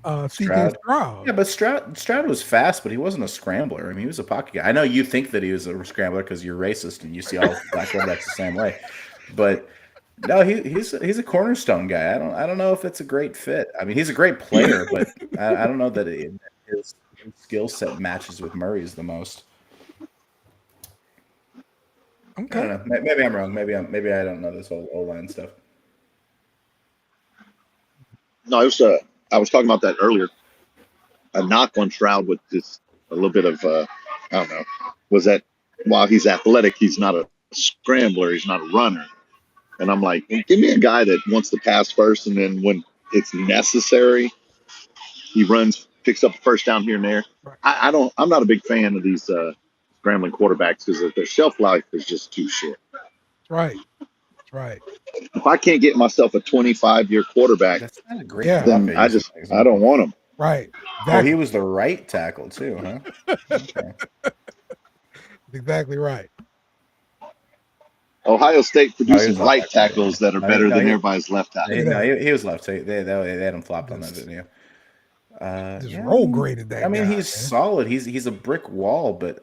CJ Stroud. Yeah, but Stroud was fast, but he wasn't a scrambler. I mean, he was a pocket guy. I know you think that he was a scrambler because you're racist and you see all black quarterbacks the same way. But no, he's a cornerstone guy. I don't know if it's a great fit. I mean, he's a great player, but I don't know that his skill set matches with Murray's the most. Okay. I don't know. Maybe I'm wrong. Maybe I don't know this whole O-line stuff. No, I was talking about that earlier. A knock on Stroud with just a little bit of I don't know. Was that while he's athletic, he's not a scrambler, he's not a runner. And I'm like, well, give me a guy that wants to pass first, and then when it's necessary, he runs, picks up a first down here and there. Right. I'm not a big fan of these scrambling quarterbacks because their shelf life is just too short. right. That's right. If I can't get myself a 25-year quarterback, That's not a great Yeah. block. then I don't want him. Right. Oh, he Exactly. was the right tackle too, huh? Okay. Exactly right. Ohio State No, he produces was left right tackle. tackles that are No, better no, than everybody's left tackle. Look at that. he was left. So they had him flopped on that, Just- didn't you? Just Yeah, roll graded that I mean, guy. he's solid. He's a brick wall, but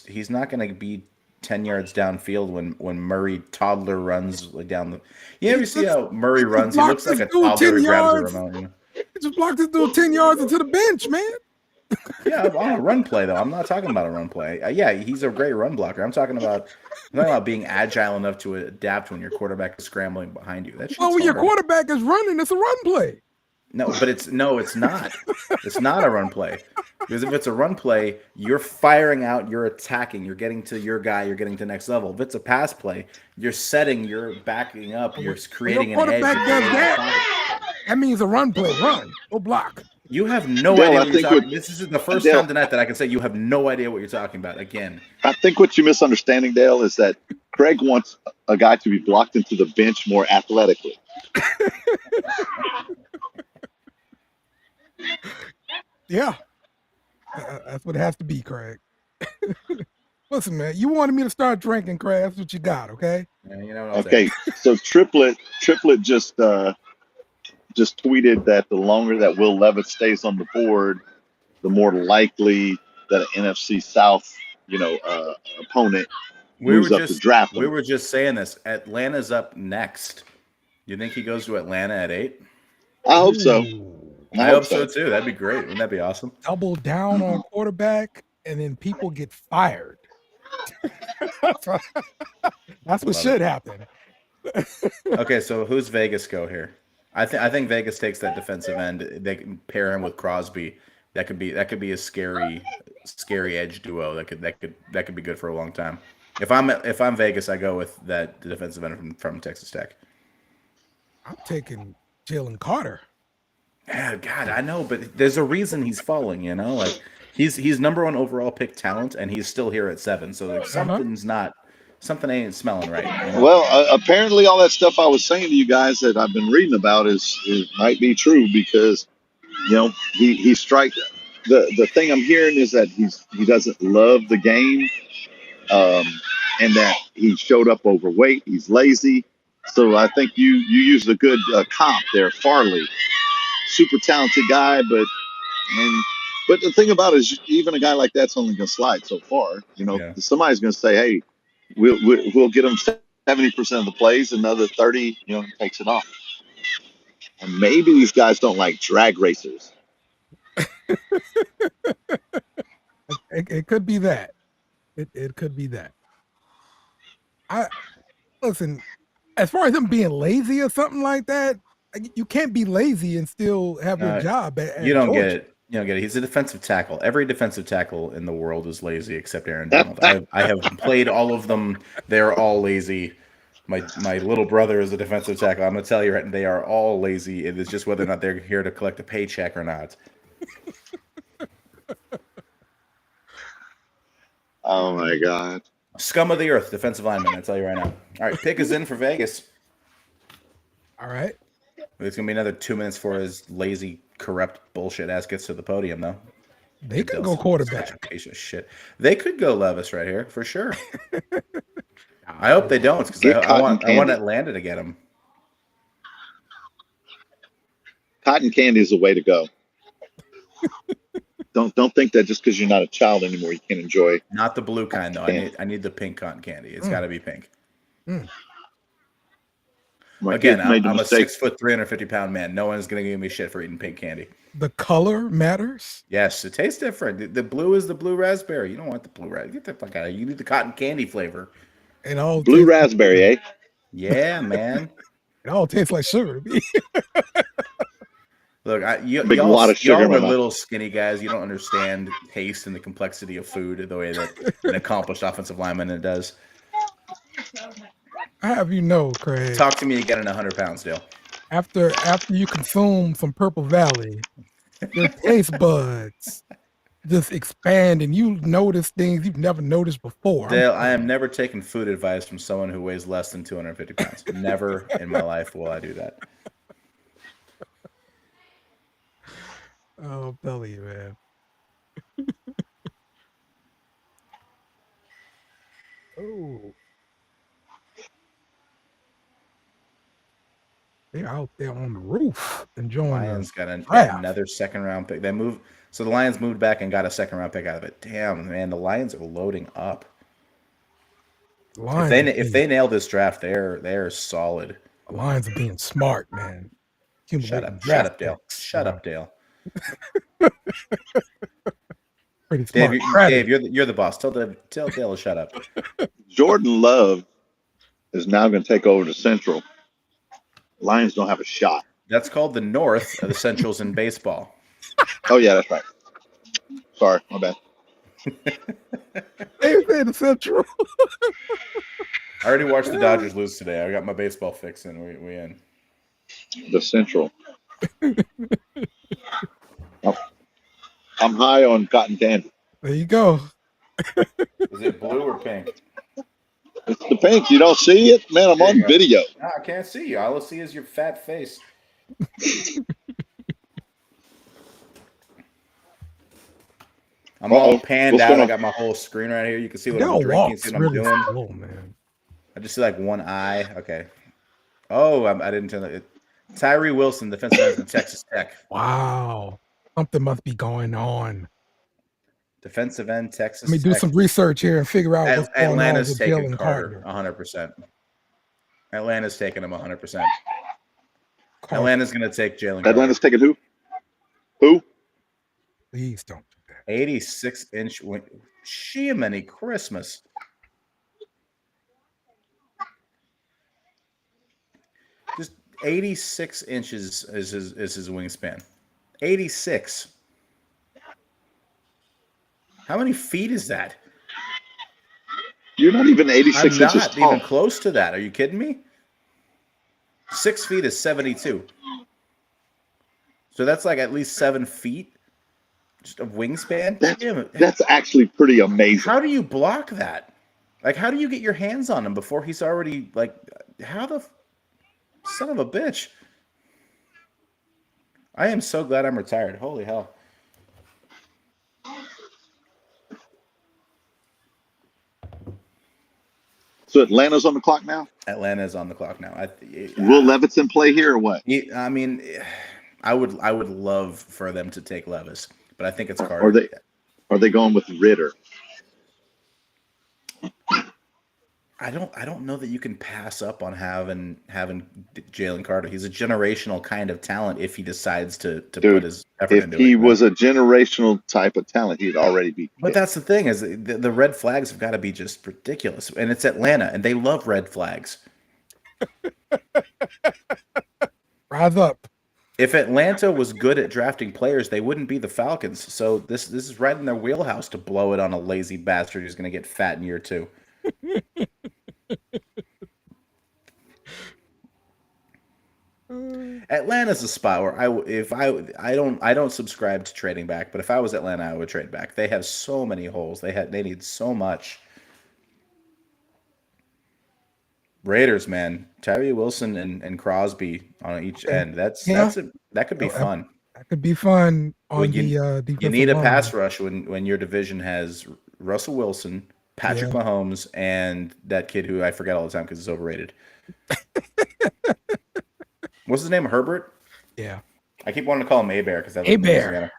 he's not going to be 10 yards downfield when Murray toddler runs like down the. You ever see how Murray runs? He looks like a Blocked this dude toddler 10 who grabs a yards. remote. You know? He just blocked this dude 10 yards into the bench, man. Yeah, on a run play though. I'm not talking about a run play. Yeah, he's a great run blocker. I'm talking about being agile enough to adapt when your quarterback is scrambling behind you. That shit's Well, when your hard. quarterback is running, it's a run play. No, but it's not. It's not a run play. Because if it's a run play, you're firing out, you're attacking, you're getting to your guy, you're getting to the next level. If it's a pass play, you're setting, you're backing up, you're creating Your an edge. quarterback does that. That means a run play. Run. Go block. You have no Dale, idea I what you're think talking. This is the first Dale- time tonight that I can say you have no idea what you're talking about. Again, I think what you're misunderstanding, Dale, is that Craig wants a guy to be blocked into the bench more athletically. Yeah. That's what it has to be, Craig. Listen, man, you wanted me to start drinking, Craig. That's what you got, okay? yeah, you know what I'm Okay, so Triplet just tweeted that the longer that Will Levis stays on the board, the more likely that an NFC South, opponent moves up to draft him. We were just saying this. Atlanta's up next. You think he goes to Atlanta at 8? I hope so. I hope so too. That'd be great. Wouldn't that be awesome? Double down on quarterback, and then people get fired. That's what should happen. Okay, so who's Vegas go here? I think Vegas takes that defensive end. They can pair him with Crosby. That could be a scary edge duo. That could be good for a long time. If I'm Vegas, I go with that defensive end from Texas Tech. I'm taking Jalen Carter. Yeah, God, I know, but there's a reason he's falling. Like he's number 1 overall pick talent, and he's still here at 7. So like something ain't smelling right. Well, apparently all that stuff I was saying to you guys that I've been reading about is might be true because he strike. The thing I'm hearing is that he doesn't love the game, and that he showed up overweight. He's lazy. So I think you used a good comp there, Farley. Super talented guy, but the thing about it is even a guy like that's only going to slide so far. Yeah. Somebody's going to say, "Hey, we'll get him 70% of the plays, another 30, takes it off." And maybe these guys don't like drag racers. It could be that. It could be that. Listen, as far as him being lazy or something like that, you can't be lazy and still have your job. You don't get it. You don't get it. He's a defensive tackle. Every defensive tackle in the world is lazy except Aaron Donald. I have played all of them. They're all lazy. My little brother is a defensive tackle. I'm going to tell you right, they are all lazy. It is just whether or not they're here to collect a paycheck or not. Oh my God. Scum of the earth, defensive lineman. I tell you right now. All right, pick is in for Vegas. All right. It's going to be another 2 minutes before his lazy, corrupt bullshit ass gets to the podium, though. They could go quarterback. Such a piece of shit. They could go Levis right here for sure. I hope they don't because I want Atlanta to get him. Cotton candy is the way to go. Don't think that just because you're not a child anymore you can enjoy. Not the blue kind though. I need the pink cotton candy. It's got to be pink. Again, I'm a 6 foot, 350 pound man. No one's gonna give me shit for eating pink candy. The color matters. Yes, it tastes different. The blue is the blue raspberry. You don't want the blue raspberry. Get the fuck out of here. You need the cotton candy flavor. It all blue raspberry, eh? Yeah, man. It all tastes like sugar. Look, y'all are little skinny guys. You don't understand taste and the complexity of food the way that an accomplished offensive lineman does. I have you know, Craig. Talk to me again in 100 pounds, Dale. After you consume some Purple Valley, your taste buds just expand and you notice things you've never noticed before. Dale, I am never taking food advice from someone who weighs less than 250 pounds. Never in my life will I do that. Oh, I'm telling you, man. Oh, they're out there on the roof enjoying Lions the got draft. another second round pick. They moved, so the Lions moved back and got a second round pick out of it. Damn, man, the Lions are loading up. The If Lions, they are if being, they nail this draft, they're solid. the Lions are being smart, man. Shut Accumulating up, draft Dale. picks. Shut up, Dale. Pretty smart. Dave, you're the boss. Tell Dale to shut up. Jordan Love is now going to take over the Central. Lions don't have a shot. That's called the North of the Centrals in baseball. Oh yeah, that's right. Sorry, my bad. They said the Central. I already watched the Dodgers lose today. I got my baseball fix in. We in. The Central. Oh, I'm high on cotton candy. There you go. Is it blue or pink? It's the pink. You don't see it, man. I'm There you on go. video. No, I can't see you. All I see is your fat face. I'm all panned What's out. going I on? got my whole screen right here. You can see what Y'all I'm drinking. walks See what I'm really doing. slow, man. I just see like one eye. Okay. Oh, I didn't turn it. Tyree Wilson, defensive end from Texas Tech. Wow. Something must be going on. Defensive end, Texas Let me do Tech. some research here and figure out what's going on Atlanta's with taking Jalen Carter Carter. 100%. Atlanta's taking him 100%. Atlanta's going to take Jalen Carter. Atlanta's taking who? Who? Please don't do that. 86-inch wing. Shiminy Christmas. Just 86 inches is his wingspan. 86. How many feet is that? You're not even 86 I'm inches not tall. even close to that. Are you kidding me? 6 feet is 72. So that's like at least 7 feet just of wingspan. That's actually pretty amazing. How do you block that? Like, how do you get your hands on him before he's already like? How the son of a bitch? I am so glad I'm retired. Holy hell! So Atlanta's on the clock now? Atlanta is on the clock now. Will Levinson play here or what? I mean, I would love for them to take Levis, but I think it's Carter. Are they going with Ritter? I don't know that you can pass up on having Jalen Carter. He's a generational kind of talent if he decides to put his effort into it. If he was a generational type of talent, he'd already be. But that's the thing is the red flags have got to be just ridiculous. And it's Atlanta, and they love red flags. Rise up. If Atlanta was good at drafting players, they wouldn't be the Falcons. So this is right in their wheelhouse to blow it on a lazy bastard who's going to get fat in year 2. Atlanta's a spot where I don't subscribe to trading back, but if I was Atlanta, I would trade back. They have so many holes. They need so much. Raiders, man, Tyree Wilson and Crosby on each end. That could be fun. That could be fun on you defensive need a line. pass rush when your division has Russell Wilson, Patrick Mahomes, and that kid who I forget all the time because he's overrated. What's his name? Herbert? Yeah. I keep wanting to call him A-Bear because that's A-Bear.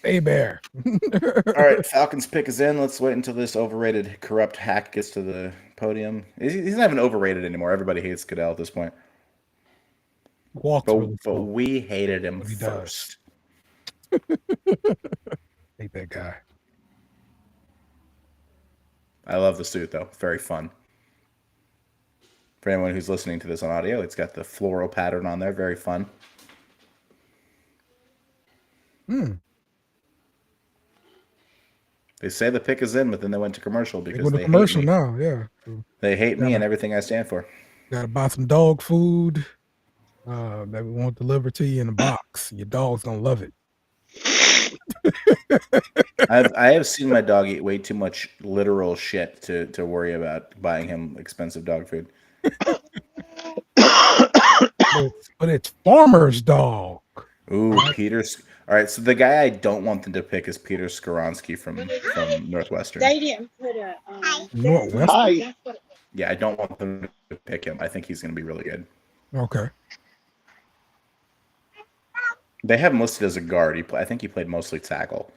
A-Bear. All right, Falcons pick is in. Let's wait until this overrated, corrupt hack gets to the podium. He's not even overrated anymore. Everybody hates Goodell at this point. But we hated him first. Hate that guy. I love the suit, though. Very fun. For anyone who's listening to this on audio, it's got the floral pattern on there. Very fun. They say the pick is in, but then they went to commercial because they hate me. Now, yeah. They hate me and everything I stand for. Gotta buy some dog food that we won't deliver to you in a box. Your dog's gonna love it. I have seen my dog eat way too much literal shit to worry about buying him expensive dog food. But it's Farmer's dog. Ooh, Peter. All right, so the guy I don't want them to pick is Peter Skoronsky from Northwestern. They didn't put a. Northwestern. Hi. Yeah, I don't want them to pick him. I think he's going to be really good. Okay. They have him listed as a guard. I think he played mostly tackle.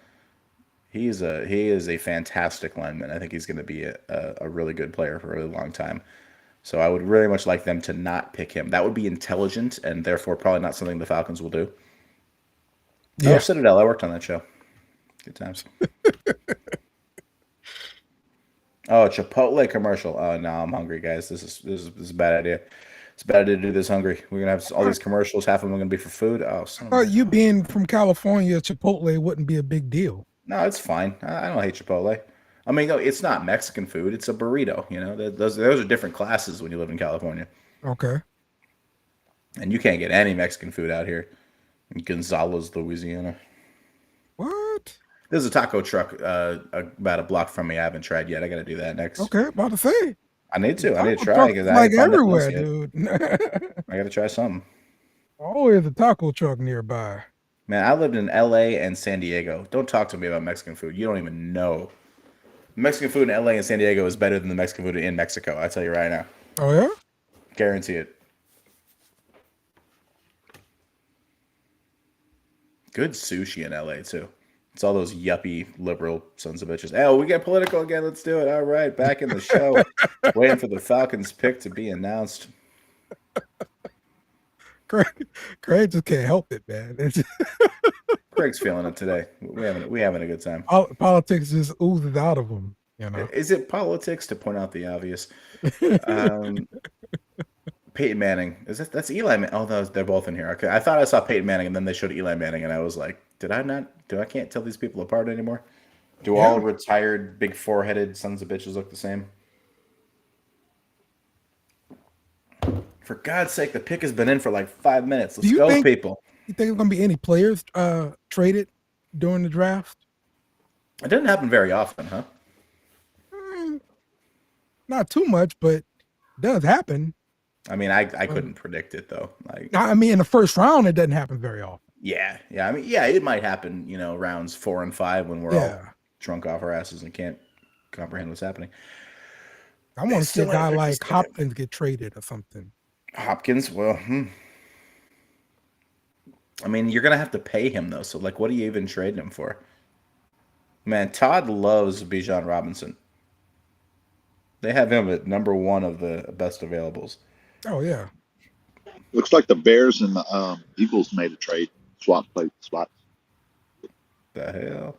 He is a fantastic lineman. I think he's going to be a really good player for a really long time. So I would really much like them to not pick him. That would be intelligent and therefore probably not something the Falcons will do. Yeah. Oh, Citadel. I worked on that show. Good times. Oh, Chipotle commercial. Oh no, I'm hungry, guys. This is a bad idea. It's a bad idea to do this hungry. We're gonna have all these commercials. Half of them are gonna be for food. Oh, You being from California, Chipotle wouldn't be a big deal. No, it's fine. I don't hate Chipotle. I mean, no, it's not Mexican food. It's a burrito. You know, those are different classes when you live in California. Okay. And you can't get any Mexican food out here in Gonzales, Louisiana. What? There's a taco truck about a block from me. I haven't tried yet. I got to do that next. Okay, about to say. I need to. I need to Taco try truck because is I like ain't found nothing everywhere, else yet. dude. I got to try something. Always a taco truck nearby. Man, I lived in LA and San Diego. Don't talk to me about Mexican food. You don't even know. Mexican food in LA and San Diego is better than the Mexican food in Mexico. I tell you right now. Oh yeah? Guarantee it. Good sushi in LA too. It's all those yuppie liberal sons of bitches. Oh, we get political again. Let's do it. All right, back in the show. Waiting for the Falcons pick to be announced. Craig just can't help it, man. Craig's feeling it today. We having a good time. Politics just oozes out of him. You know. Is it politics to point out the obvious? Peyton Manning. That's Eli Manning? Oh, they're both in here. Okay, I thought I saw Peyton Manning, and then they showed Eli Manning, and I was like, I can't tell these people apart anymore? Do all retired, big four-headed sons of bitches look the same? For God's sake, the pick has been in for like 5 minutes. Let's go, people. You think there's going to be any players traded during the draft? It doesn't happen very often, huh? Not too much, but it does happen. I mean, I couldn't predict it, though. I mean, in the first round, it doesn't happen very often. Yeah. I mean, yeah, it might happen, rounds 4 and 5 when we're all drunk off our asses and can't comprehend what's happening. I want to see a guy like Hopkins get traded or something. Hopkins? Well, I mean, you're going to have to pay him, though. So, what are you even trading him for? Man, Todd loves Bijan Robinson. They have him at number 1 of the best availables. Oh, yeah. Looks like the Bears and the Eagles made a trade. Swap spots. The hell?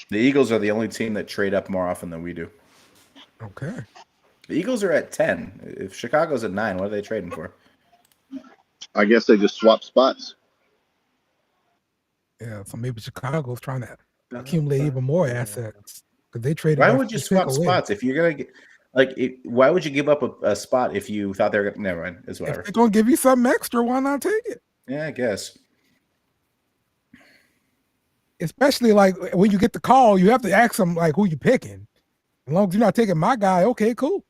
The Eagles are the only team that trade up more often than we do. Okay. The Eagles are at 10. If Chicago's at 9, what are they trading for? I guess they just swap spots. Yeah, so maybe Chicago's trying to accumulate even more assets because they traded. Why would you swap spots if you're gonna get why would you give up a spot if you thought they were gonna? Never mind. It's whatever. If they're gonna give you something extra, why not take it? Yeah, I guess. Especially when you get the call, you have to ask them who you picking. As long as you're not taking my guy, okay, cool.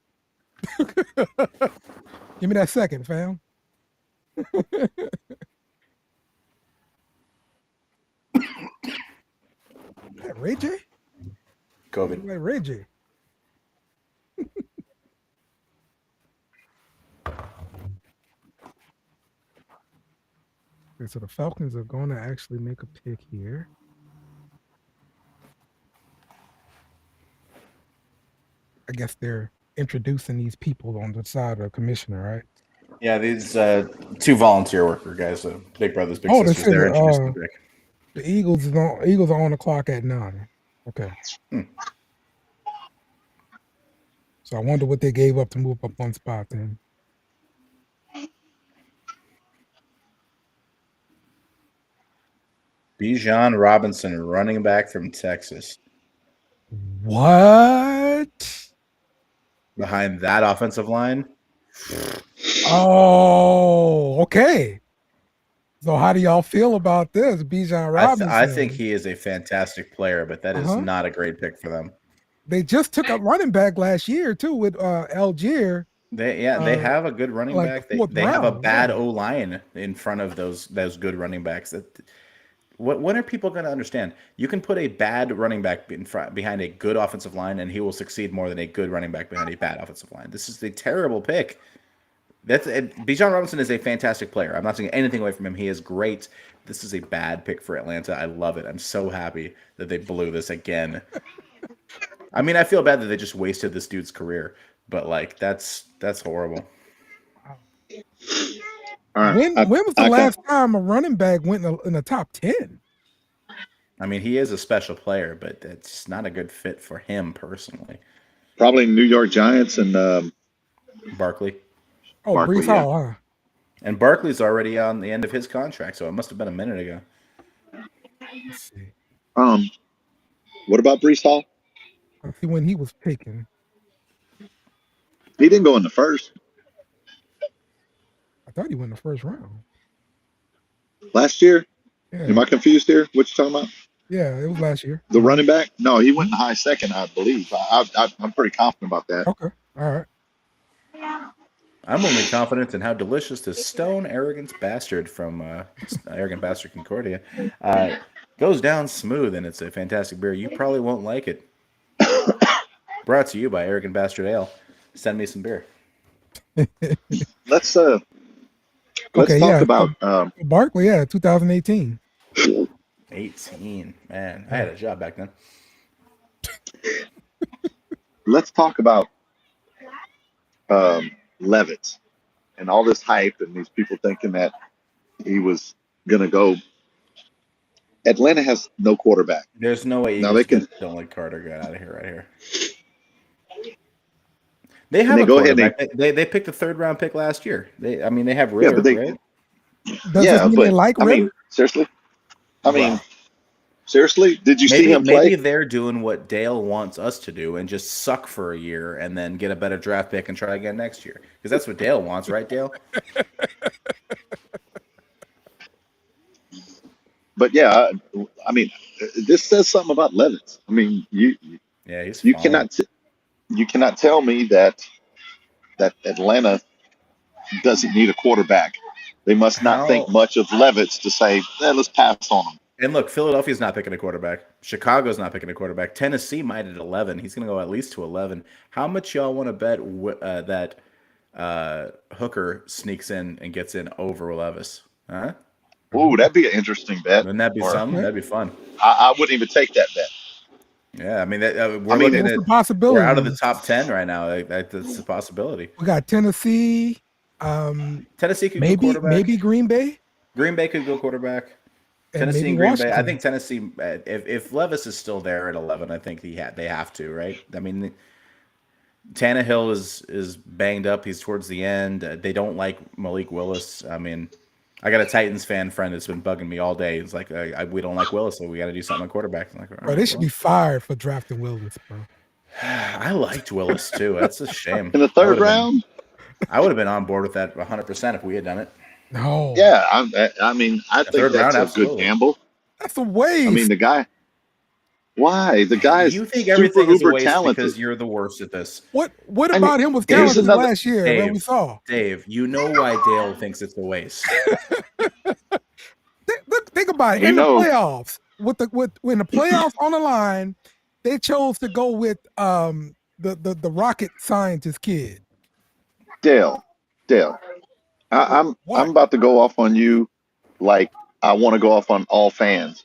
Give me that second, fam. Ray J? COVID. Like Ray J. Okay, so the Falcons are going to actually make a pick here. I guess they're introducing these people on the side of the commissioner, right? Yeah, these 2 volunteer worker guys, big brothers, big sisters. They're introducing the pick. The Eagles are on the clock at 9. Okay. So I wonder what they gave up to move up 1 spot then. Bijan Robinson, running back from Texas. What? Behind that offensive line? Oh, okay. So how do y'all feel about this, Bijan Robinson? I think he is a fantastic player, but that is not a great pick for them. They just took a running back last year too with Algier. They have a good running back. They have a bad O-line in front of those good running backs. When are people going to understand? You can put a bad running back behind a good offensive line, and he will succeed more than a good running back behind a bad offensive line. This is a terrible pick. Bijan Robinson is a fantastic player. I'm not taking anything away from him. He is great. This is a bad pick for Atlanta. I love it. I'm so happy that they blew this again. I mean, I feel bad that they just wasted this dude's career, but like that's horrible. When was the last time a running back went in the top 10? I mean, he is a special player, but it's not a good fit for him personally. Probably New York Giants and Barkley. Oh, Brees Hall, huh? And Barkley's already on the end of his contract, so it must have been a minute ago. Let's see. What about Brees Hall? Let's see when he was taken. He didn't go in the first. I thought he went in the first round. Last year? Yeah. Am I confused here? What you talking about? Yeah, it was last year. The running back? No, he went in the high second, I believe. I'm pretty confident about that. Okay. All right. I'm only confident in how delicious this Stone Arrogance Bastard from Arrogant Bastard Concordia goes down smooth, and it's a fantastic beer. You probably won't like it. Brought to you by Arrogant Bastard Ale. Send me some beer. Let's talk about Barkley. Yeah, 2018. 18, man. I had a job back then. Let's talk about Levitt and all this hype and these people thinking that he was going to go. Atlanta has no quarterback. There's no way now they can don't let Carter get out of here right here. They have a quarterback. They picked the 3rd round pick last year. They have Ritter, right? Seriously? Seriously? Did you see him play? Maybe they're doing what Dale wants us to do and just suck for a year and then get a better draft pick and try again next year. Because that's what Dale wants, right, Dale? But yeah, this says something about Levitt. You cannot tell me that Atlanta doesn't need a quarterback. They must not think much of Levitt to say, let's pass on him. And look, Philadelphia's not picking a quarterback. Chicago's not picking a quarterback. Tennessee might at 11. He's going to go at least to 11. How much y'all want to bet that Hooker sneaks in and gets in over Levis? Huh? Ooh, that'd be an interesting bet. Wouldn't that be something? That'd be fun. I wouldn't even take that bet. Yeah, we're possibility. We're out of the top 10 right now. That's a possibility. We got Tennessee. Tennessee could go quarterback. Maybe Green Bay. Green Bay could go quarterback. Tennessee and Green Bay. I think Tennessee. If Levis is still there at 11, I think they have to, right? I mean, Tannehill is banged up. He's towards the end. They don't like Malik Willis. I mean, I got a Titans fan friend that's been bugging me all day. It's like, we don't like Willis, so we got to do something on quarterback. I'm like, they should be fired for drafting Willis, bro. I liked Willis too. That's a shame. In the 3rd round, I would have been on board with that 100% if we had done it. No. Yeah, I think that's a good gamble. That's a waste. The guy. Why? The guy is you think everything is a waste talented because you're the worst at this. What about him was talented last year? That we saw. Dave, you know why Dale thinks it's a waste. Think about it. In the playoffs, when the playoffs on the line, they chose to go with the rocket scientist kid. Dale. I'm about to go off on you like I want to go off on all fans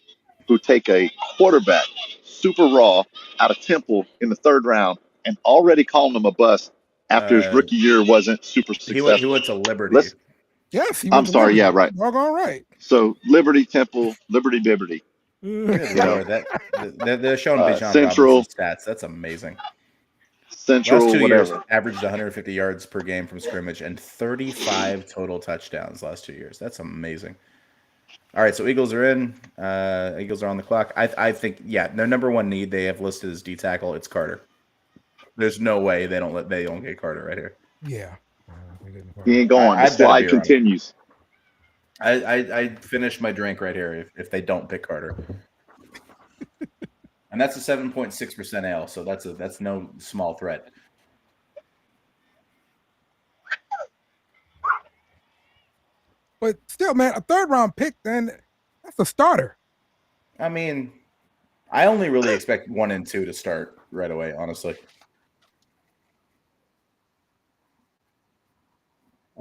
who take a quarterback super raw out of Temple in the 3rd round and already calling him a bust after his rookie year wasn't super successful. He went to Liberty. Yes, I'm sorry. Yeah, right. All right. So Liberty, Temple, Liberty, Biberty. They're showing Bijan Central Robinson's stats. That's amazing. Central, last 2 whatever. years, averaged 150 yards per game from scrimmage and 35 total touchdowns last 2 years. That's amazing. All right, so Eagles are in. Eagles are on the clock. I think, their number one need they have listed as D tackle. It's Carter. There's no way they don't get Carter right here. Yeah. He ain't going. The slide continues. I finish my drink right here if they don't pick Carter. And that's a 7.6% ale, so that's no small threat. But still, man, a 3rd round pick, then that's a starter. I mean, I only really expect 1 and 2 to start right away, honestly.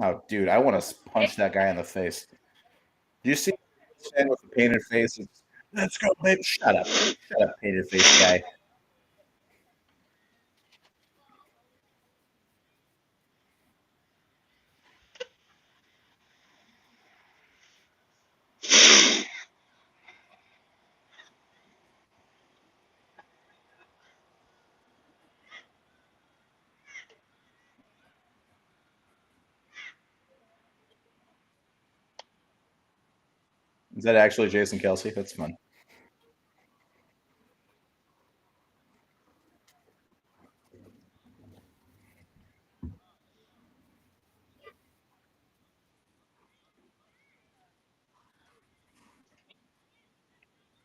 Oh, dude, I want to punch that guy in the face. Do you see stand with a painted face? Let's go, baby. Shut up, painted face guy. Is that actually Jason Kelsey? That's fun.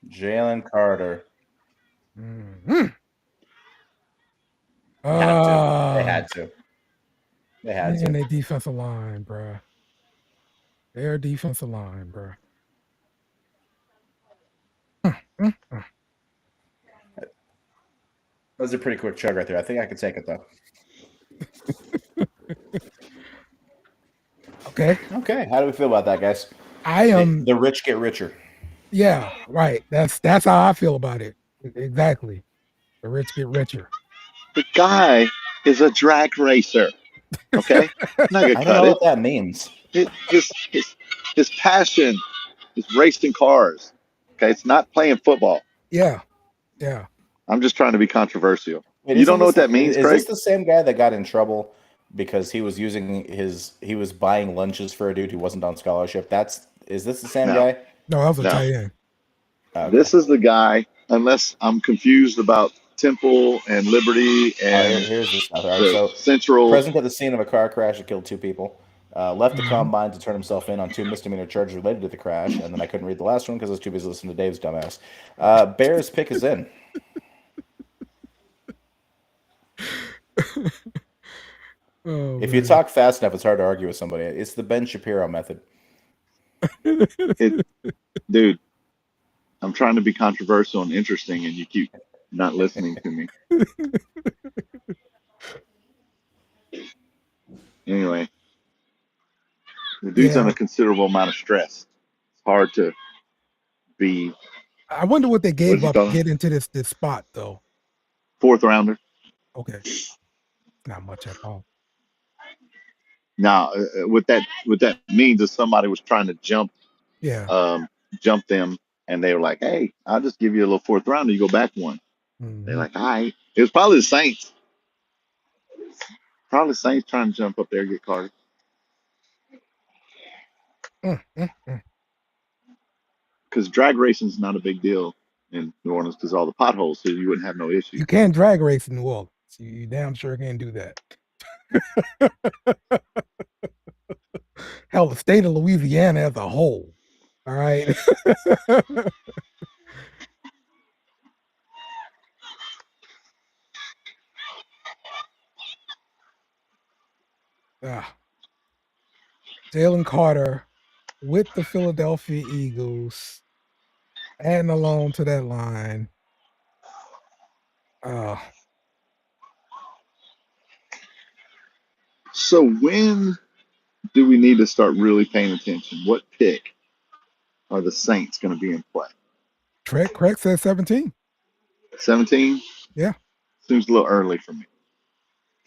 Jalen Carter. Mm-hmm. They had to. They had to. Their defensive line, bro. Their defensive line, bro. That was a pretty quick chug right there. I think I could take it though. Okay. Okay. How do we feel about that, guys? I am. The rich get richer. Yeah, right. That's how I feel about it. Exactly. The rich get richer. The guy is a drag racer. Okay, I'm not I gonna don't know cut what that means. it. His passion is racing cars. Okay, it's not playing football. Yeah. Yeah. I'm just trying to be controversial. Wait, You don't know what this that means, Is Craig? this the same guy that got in trouble because he was buying lunches for a dude who wasn't on scholarship? Is this the same No. guy? No, that was a No. tight end. Okay. This is the guy, unless I'm confused about Temple and Liberty and here's the stuff. All right, the so Central. present at the scene of a car crash that killed 2 people. Left the combine to turn himself in on 2 misdemeanor charges related to the crash, and then I couldn't read the last one because I was too busy listening to Dave's dumbass. Bears pick is in. If you talk fast enough, it's hard to argue with somebody. It's the Ben Shapiro method. Dude, I'm trying to be controversial and interesting, and you keep not listening to me. Anyway, the dude's Yeah. under a considerable amount of stress. It's hard to be I wonder what they gave What'd you up call to him? get into this spot, though. 4th rounder. Okay. Not much at all. Now, what that means is somebody was trying to jump Yeah. them, and they were like, "Hey, I'll just give you a little 4th rounder. You go back one." Mhm. They're like, "All right." It was probably the Saints. Probably the Saints trying to jump up there and get Carter. Because drag racing is not a big deal in New Orleans because all the potholes, so you wouldn't have no issue. You can't drag race in New Orleans. You damn sure can't do that. Hell, the state of Louisiana as a whole. All right. Jalen Carter with the Philadelphia Eagles, adding along to that line. So when do we need to start really paying attention? What pick are the Saints going to be in play? Craig says 17. 17? Yeah. Seems a little early for me.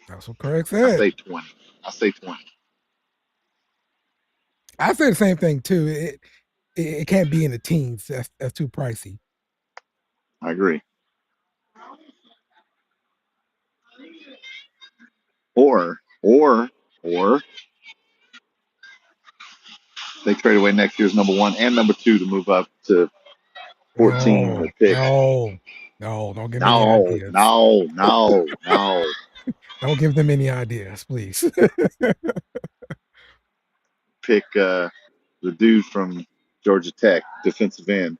That's what Craig I said. say 20. I say 20. I say the same thing too. It can't be in the teens. That's too pricey. I agree. Or they trade away next year's number 1 and number 2 to move up to 14 with pick. No, don't give me any ideas. No. Don't give them any ideas, please. Pick the dude from Georgia Tech, defensive end.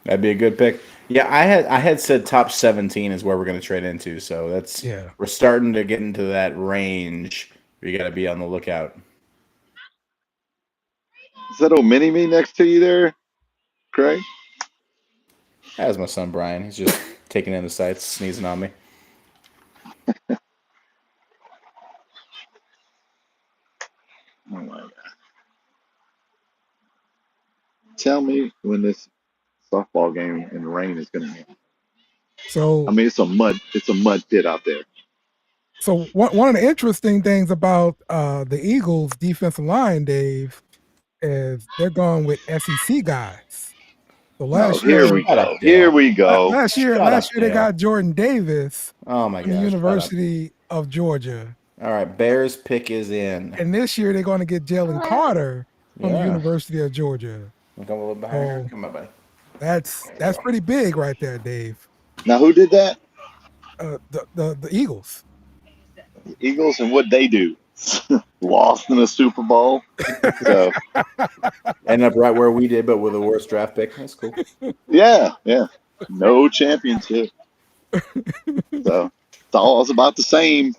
That'd be a good pick. Yeah, I had said top 17 is where we're going to trade into. So that's we're starting to get into that range. You got to be on the lookout. Is that old mini me next to you there, Craig? That was my son Brian. He's just taking in the sights, sneezing on me. Oh my God. Tell me when this softball game in the rain is going to end. So I mean, it's a mud pit out there. So one of the interesting things about the Eagles' defensive line, Dave, is they're going with SEC guys. So last year, last year they got Jordan Davis from the University of Georgia. All right, Bears pick is in. And this year they're going to get Jalen Carter from the University of Georgia. Come a little behind. Come on, buddy. That's pretty big right there, Dave. Now, who did that? The Eagles. The Eagles, and what they do? Lost in a Super Bowl. So end up right where we did, but with a worse draft pick. That's cool. Yeah. No championship. So it's all about the same.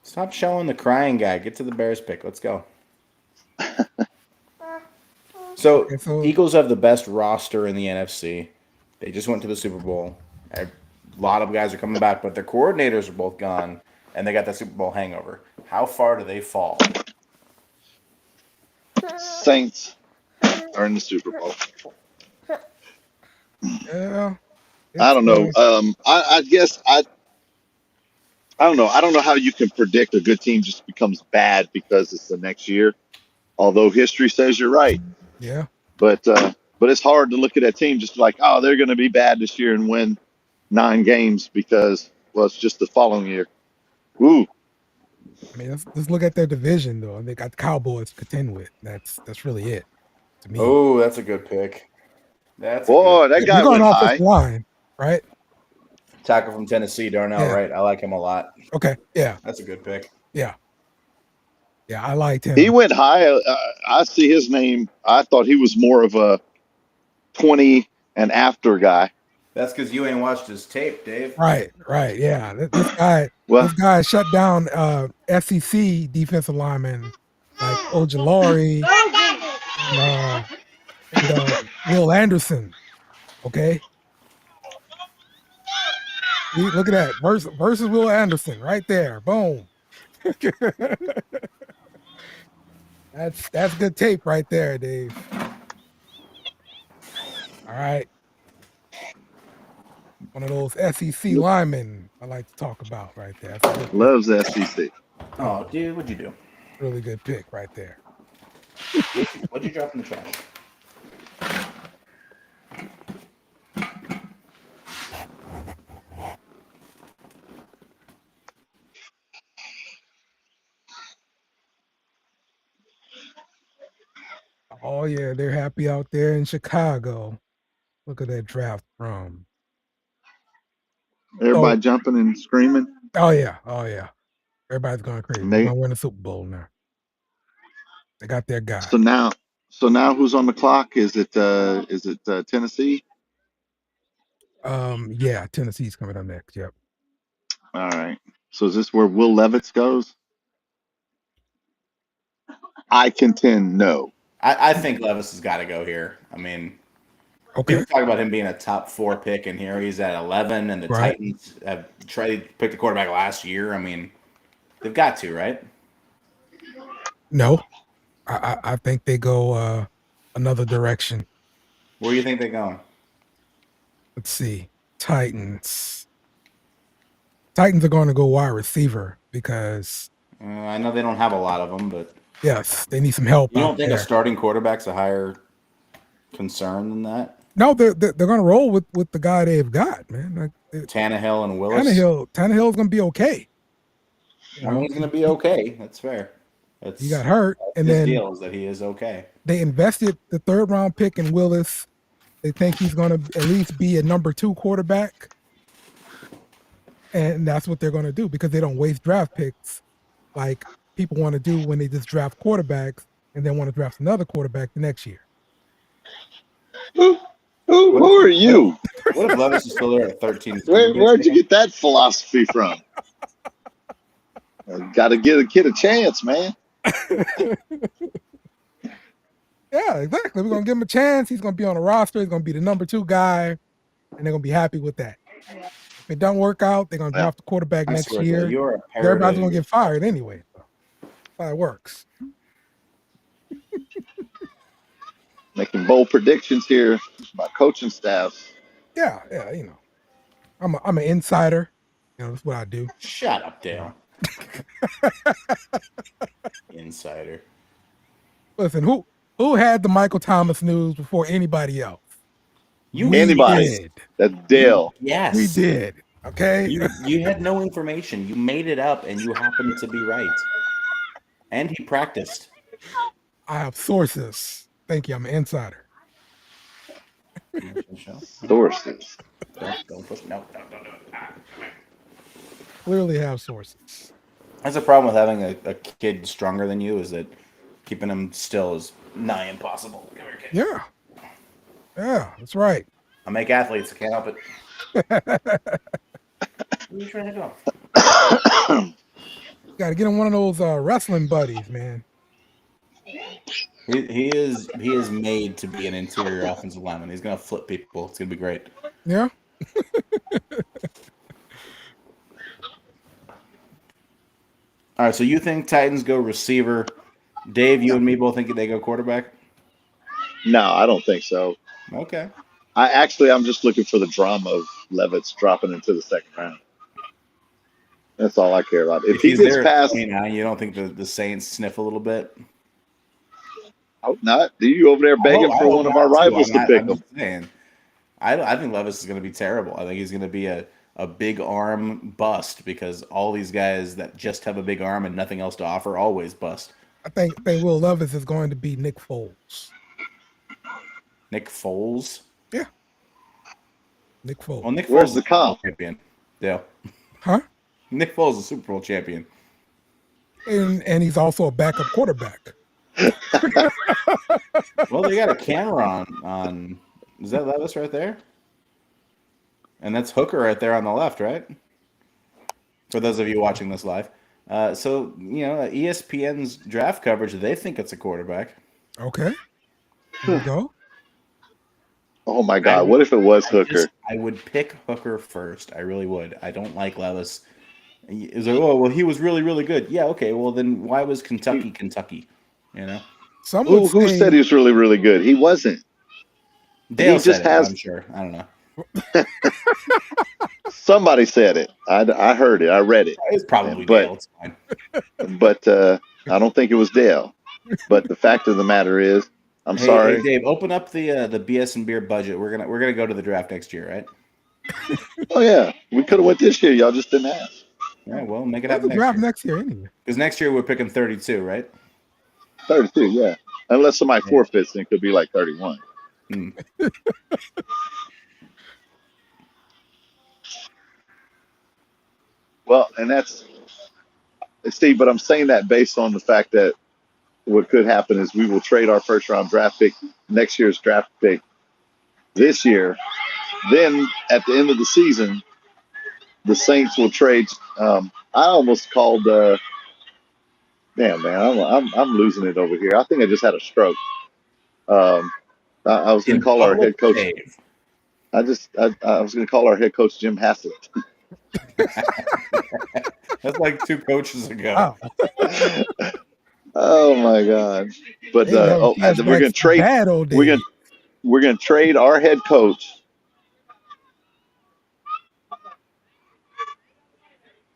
Stop showing the crying guy. Get to the Bears pick. Let's go. So Eagles have the best roster in the NFC. They just went to the Super Bowl. A lot of guys are coming back, but their coordinators are both gone, and they got that Super Bowl hangover. How far do they fall? Saints are in the Super Bowl. Yeah. I don't know. I guess I don't know. I don't know how you can predict a good team just becomes bad because it's the next year. Although history says you're right. Yeah. But it's hard to look at that team just like, oh, they're going to be bad this year and win 9 games because, well, it's just the following year. Ooh. I mean, let's look at their division though. They got the Cowboys to contend with. That's really it to me. Oh, that's a good pick. That guy went high. Line, right? Tackle from Tennessee, Darnell, right? I like him a lot. Okay, yeah. That's a good pick. Yeah, I liked him. He went high. I see his name. I thought he was more of a 20 and after guy. That's because you ain't watched his tape, Dave. Right. Yeah, this guy shut down SEC defensive linemen like Ojulari and Will Anderson. Okay. Look at that versus Will Anderson right there. Boom. That's good tape right there, Dave. All right. One of those SEC linemen I like to talk about right there. Loves SEC. Oh, dude, what'd you do? Really good pick right there. What'd you drop in the trash? Oh yeah, they're happy out there in Chicago. Look at that draft from. Everybody jumping and screaming. Oh yeah. Everybody's going crazy. They're gonna win the Super Bowl now. They got their guy. So now who's on the clock? Is it Tennessee? Yeah, Tennessee's coming up next. Yep. All right. So is this where Will Levis goes? I contend no. I think Levis has got to go here. I mean, people talk about him being a top 4 pick, and here he's at 11, and the Titans have tried to pick the quarterback last year. I mean, they've got to, right? No, I think they go another direction. Where do you think they're going? Let's see. Titans are going to go wide receiver because I know they don't have a lot of them, but yes, they need some help. You don't think a starting quarterback's a higher concern than that? No, they're going to roll with the guy they've got, man. Like, Tannehill and Willis. Tannehill's going to be okay. You I mean, know, he's going to be okay. That's fair. he got hurt, and his then deal is that he is okay. they invested the 3rd round pick in Willis. They think he's going to at least be a number 2 quarterback. And that's what they're going to do because they don't waste draft picks like people want to do when they just draft quarterbacks and then want to draft another quarterback the next year. Who are you? What if Levis is still there at 13? Where'd you get that philosophy from? Got to give a kid a chance, man. Yeah, exactly. We're going to give him a chance. He's going to be on the roster. He's going to be the number 2 guy, and they're going to be happy with that. If it doesn't work out, they're going to draft the quarterback next year. You are a Everybody's going to get fired anyway. So that's how it works. Making bold predictions here. My coaching staff. Yeah, you know. I'm an insider. You know, that's what I do. Shut up, Dale. Insider. Listen, who had the Michael Thomas news before anybody else? Anybody. Did. That's Dale. Yes. We did. Okay. You had no information. You made it up, and you happened to be right. And he practiced. I have sources. Thank you. I'm an insider. Sources. Don't push. No. Clearly have sources. That's the problem with having a kid stronger than you is that keeping him still is nigh impossible. Yeah. Yeah, that's right. I make athletes. I can't help it. Where are you trying to go? Got to get him one of those wrestling buddies, man. He is made to be an interior offensive lineman. He's gonna flip people. It's gonna be great. Yeah. All right. So you think Titans go receiver? Dave, you and me both think they go quarterback. No, I don't think so. Okay. I'm just looking for the drama of Levis dropping into the 2nd round. That's all I care about. If he he's gets there past, at 29, you don't think the Saints sniff a little bit? I hope not. You over there begging for one of our rivals to pick him. I think Levis is going to be terrible. I think he's going to be a big arm bust because all these guys that just have a big arm and nothing else to offer always bust. I think Will Levis is going to be Nick Foles. Nick Foles? Yeah. Nick Foles. Well, Nick Where's Foles the comp? champion. Dale. Huh? Nick Foles is a Super Bowl champion. And he's also a backup quarterback. Well, they got a camera on. Is that Levis right there? And that's Hooker right there on the left, right? For those of you watching this live. So, ESPN's draft coverage, they think it's a quarterback. Okay. Here we go. Oh my God! What if it was Hooker? I would pick Hooker first. I really would. I don't like Levis. Is like, oh well, he was really, really good. Yeah, okay. Well, then why was Kentucky? You know. Who said he was really, really good? He wasn't. Dale said it, I'm sure. I don't know. Somebody said it. I heard it. I read it. It's probably Dale. It's fine. But I don't think it was Dale. But the fact of the matter is, I'm sorry. Hey, Dave, open up the BSnBEER budget. We're gonna go to the draft next year, right? Oh yeah, we could have went this year. Y'all just didn't ask. Yeah, well, make it happen next year anyway. Because next year we're picking 32, right? 32, yeah. Unless somebody forfeits, then it could be like 31. Well, and that's Steve, but I'm saying that based on the fact that what could happen is we will trade our 1st round draft pick, next year's draft pick, this year. Then at the end of the season, the Saints will trade. I almost called. Damn, man, I'm losing it over here. I think I just had a stroke. I was going to call our head coach. I was going to call our head coach Jim Haslett. That's like 2 coaches ago. Wow. Oh my God! But and we're going to trade. We're going to trade our head coach.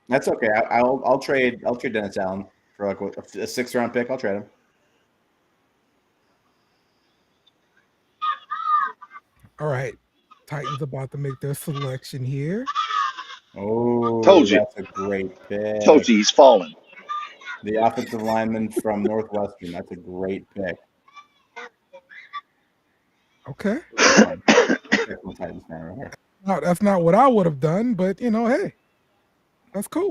That's okay. I'll trade Dennis Allen for like a 6th round pick. I'll trade him. All right. Titans about to make their selection here. Oh, Told you. that's a great pick. Told you he's falling. The offensive lineman from Northwestern. That's a great pick. Okay. I'm checking Titans fan right here. No, that's not what I would have done, but hey, that's cool.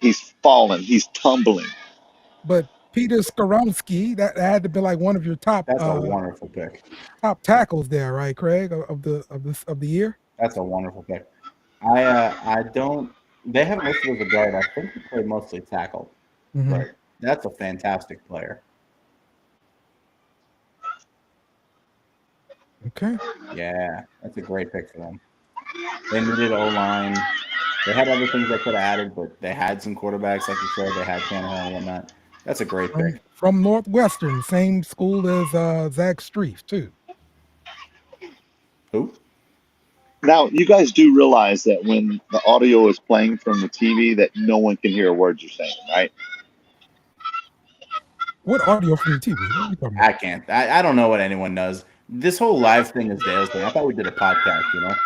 He's falling. He's tumbling. But Peter Skoronsky, that had to be like one of your top That's a wonderful pick. top tackles there, right, Craig, of the year? That's a wonderful pick. I don't. They haven't listed as a guard. I think he played mostly tackle, but that's a fantastic player. Okay. Yeah, that's a great pick for them. They needed O-line. They had other things they could have added, but they had some quarterbacks, like you said. They had Tannehill and whatnot. That's a great pick. From Northwestern, same school as Zach Streif, too. Who? Now, you guys do realize that when the audio is playing from the TV, that no one can hear a word you're saying, right? What audio from the TV? What are you talking about? I can't. I don't know what anyone does. This whole live thing is Dale's thing. I thought we did a podcast,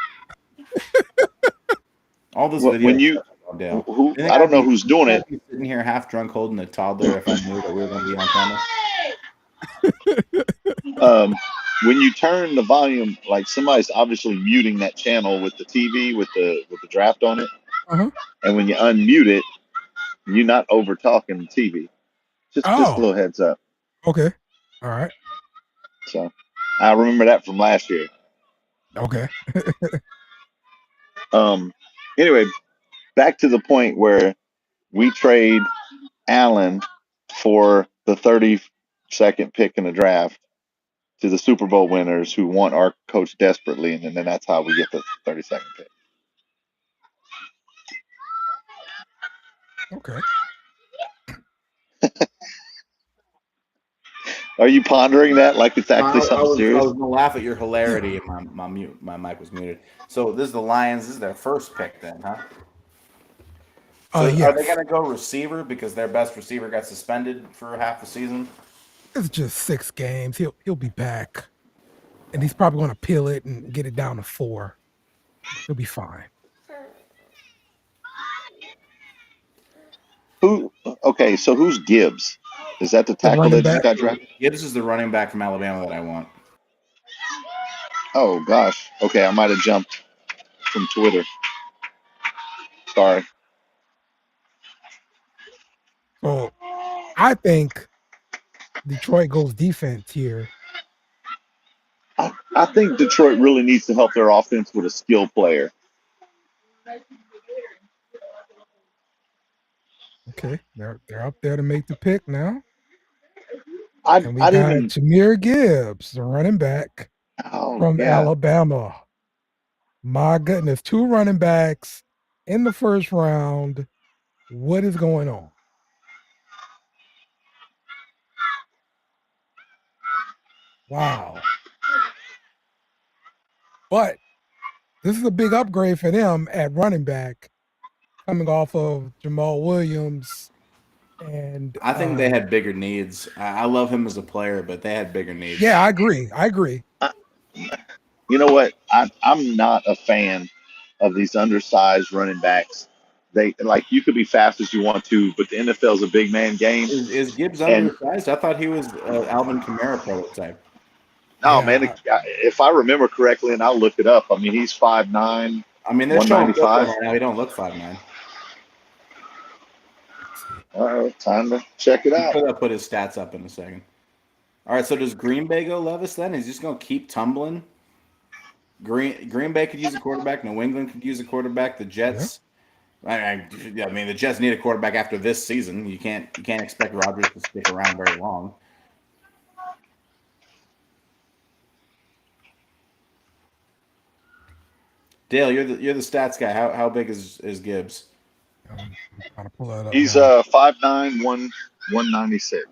All this video. When you, Dale. I don't know who's doing it. Sitting here half drunk holding a toddler if I knew that we were going to be on camera. When you turn the volume, like somebody's obviously muting that channel with the TV with the draft on it. And when you unmute it, you're not over talking the TV. Just a little heads up. Okay. All right. So I remember that from last year. Okay. Anyway, back to the point where we trade Allen for the 32nd pick in the draft to the Super Bowl winners who want our coach desperately, and then that's how we get the 32nd pick. Okay. Are you pondering that like it's actually something serious? I was gonna laugh at your hilarity, and my mic was muted. So this is the Lions. This is their first pick, then, huh? So yes. Are they gonna go receiver because their best receiver got suspended for half the season? It's just 6 games. He'll be back, and he's probably going to peel it and get it down to 4. He'll be fine. Okay, so who's Gibbs? Is that the tackle that just got drafted? Gibbs is the running back from Alabama that I want. Oh gosh. Okay, I might have jumped from Twitter. Sorry. So I think Detroit goes defense here. I think Detroit really needs to help their offense with a skill player. Okay, they're up there to make the pick now. And we got Jahmyr Gibbs, the running back from Alabama. My goodness, 2 running backs in the first round. What is going on? Wow. But this is a big upgrade for them at running back, coming off of Jamal Williams. And I think they had bigger needs. I love him as a player, but they had bigger needs. Yeah, I agree. You know what? I'm not a fan of these undersized running backs. They you could be fast as you want to, but the NFL is a big man game. Is Gibbs undersized? I thought he was Alvin Kamara prototype. No, man. If I remember correctly, and I'll look it up. I mean, he's 5'9". I mean, they're showing right now. He don't look 5'9". Time to check it out. I'll put his stats up in a second. All right, so does Green Bay go Levis then? Is he just going to keep tumbling? Green Bay could use a quarterback. New England could use a quarterback. The Jets. Yeah. I mean, the Jets need a quarterback after this season. You can't expect Rodgers to stick around very long. Dale, you're the stats guy. How big is Gibbs? I'm trying to pull that up. He's 5'9", 196.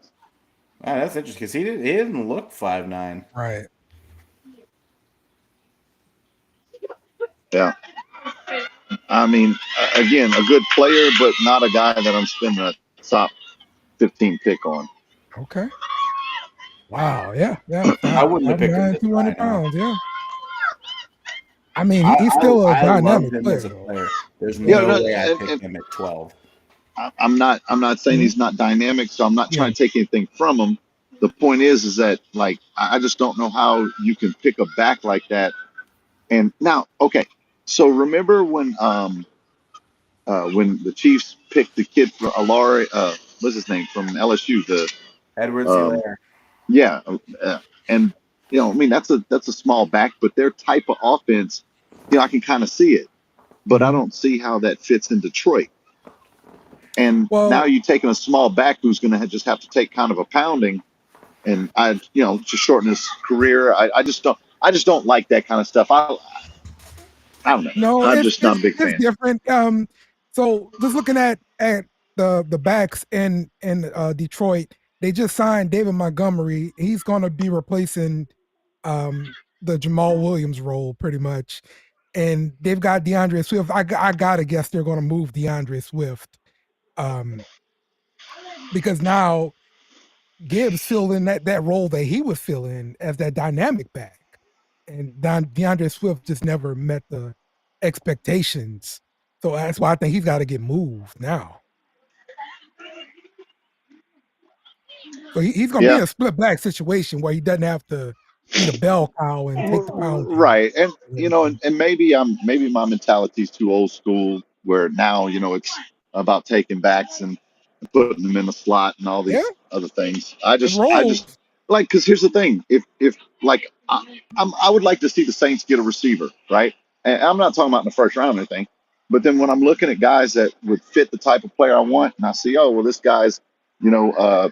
That's interesting because he didn't look 5'9". Right. Yeah. I mean, again, a good player, but not a guy that I'm spending a top 15 pick on. Okay. Wow. Yeah. I wouldn't have picked him. 200 pounds. Yeah. I mean, he's still a I love dynamic him player, as a though. player. There's Yeah, no no, way I and, pick and him at 12. I'm not saying Mhm. he's not dynamic, so I'm not Yeah. trying to take anything from him. The point is that like I just don't know how you can pick a back like that. And now, okay, so remember when the Chiefs picked the kid for Alari, what's his name from LSU, the Edwards um, Hilaire. yeah, and I mean that's a small back, but their type of offense, I can kind of see it, but I Mhm. don't see how that fits in Detroit. And now Well, you're taking a small back who's going to just have to take kind of a pounding, and to shorten his career. I just don't like that kind of stuff. I don't know. no, I'm it's just not it's a big it's fan. different. So just looking at the backs in Detroit, they just signed David Montgomery. He's going to be replacing the Jamal Williams role pretty much, and they've got DeAndre Swift. I gotta guess they're going to move DeAndre Swift, um, because now Gibbs filled in that role that he was filling as that dynamic back, and DeAndre Swift just never met the expectations. So that's why I think he's got to get moved now. So he's going to be Yeah, in a split back situation where he doesn't have to be the bell cow and take the pounding right. And and everything. and maybe my mentality's too old school, where now it's about taking backs and putting them in the slot and all Yeah, these other things. it I just rolls. like, because here's the thing: if like I would like to see the Saints get a receiver, right? And I'm not talking about in the first round or anything, but then when I'm looking at guys that would fit the type of player I want, and I see, oh well, this guy's you know uh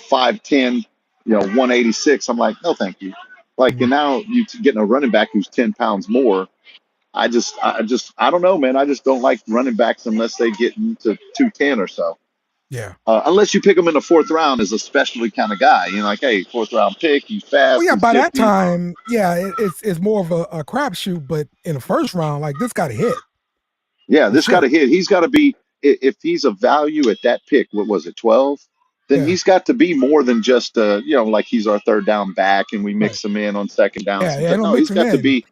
5'10", 186. I'm like, no, thank you. Like, and Mhm. now you getting a running back who's 10 pounds more. I don't know, man. I just don't like running backs unless they get into 210 or so. Yeah. Unless you pick him in the fourth round as a specialty kind of guy, like, hey, fourth round pick, he's Well, fast, yeah. he's By that shifty. time, yeah, it's more of a crapshoot. But in the first round, like this got to hit Yeah, for this got sure. to hit. He's got to be, if he's a value at that pick, what was it, 12? Then Yeah. he's got to be more than just, like he's our third down back and we Right. mix him in on second down. Yeah. Yeah. Don't No, mix him in.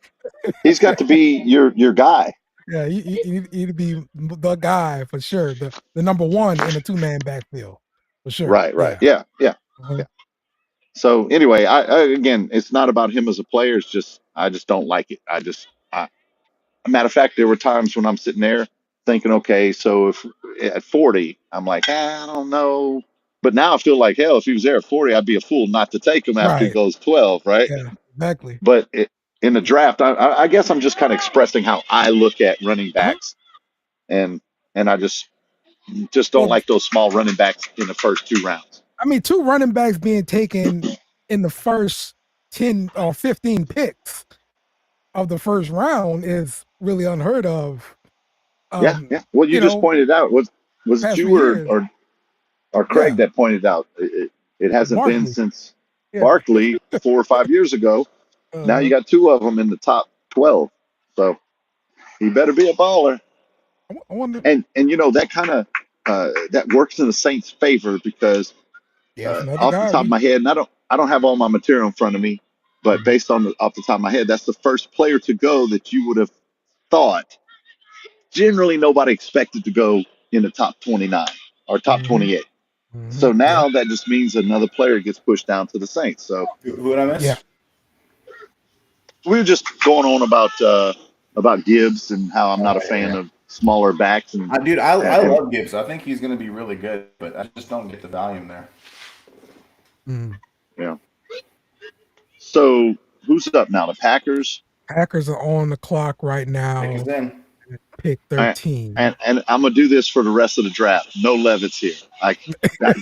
he's got to be your guy. Yeah, you need to be the guy for sure. The number one in a 2-man backfield for sure. Right, right. Yeah. Yeah, yeah, Uh-huh. yeah. So anyway, I again, it's not about him as a player. It's just I just don't like it. A matter of fact, there were times when I'm sitting there thinking, okay, so if at 40, I'm like, I don't know. But now I feel like hell. If he was there at 40, I'd be a fool not to take him after he Right. goes 12, right? Yeah. Exactly. But in the draft, I guess I'm just kind of expressing how I look at running Uh-huh. backs, and I just don't Well, like those small running backs in the first 2 rounds. I mean, 2 running backs being taken in the first 10 or 15 picks of the first round is really unheard of. Yeah, yeah. Well, you You just know, pointed out was it past few you years. or Craig Yeah. that pointed out it hasn't been Barkley. since Yeah. Barkley 4 or 5 years ago. Now you Uh-huh. got two of them in the top 12, so he better be a baller. I wonder. And that kind of that works in the Saints' favor because Yeah, it's another off the guy. top of my head, and I don't have all my material in front of me, but Mhm. based on off the top of my head, that's the first player to go that you would have thought. Generally, nobody expected to go in the top 29 or top Mhm. 28. So Mhm. Yeah. now that just means another player gets pushed down to the Saints. So Who did I Yeah. miss? we were just going on about Gibbs and how I'm Oh, not a yeah, fan yeah. of smaller backs Dude, I and love Gibbs. I think he's going to be really good, but I just don't get the volume there. Mhm. yeah. So who's up now? The Packers. Packers are on the clock right Pick is now in. at pick I, 13. and I'm gonna do this for the rest of the draft. No Levitt's here. Like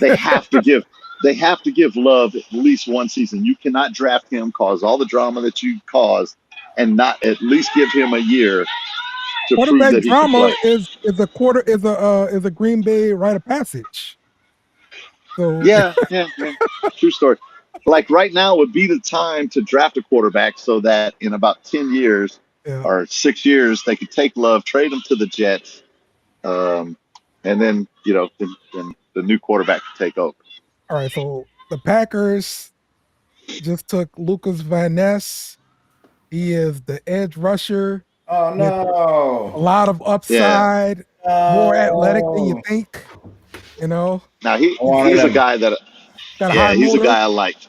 they have to give Love at least one season. You cannot draft him, cause all the drama that you caused, and not at least give him a year to prove Quarterback that he can drama play. is a Green Bay rite of passage. So Yeah, yeah, yeah. True story. Like right now would be the time to draft a quarterback so that in about 10 years yeah. or 6 years they could take Love, trade him to the Jets, and then then the new quarterback can take over. All right. So the Packers just took Lucas Van Ness He is the edge rusher. Oh with no! a lot of upside, more athletic than you think. You know, Now I wanted he's a him. guy that got a yeah high he's a motor. guy I liked.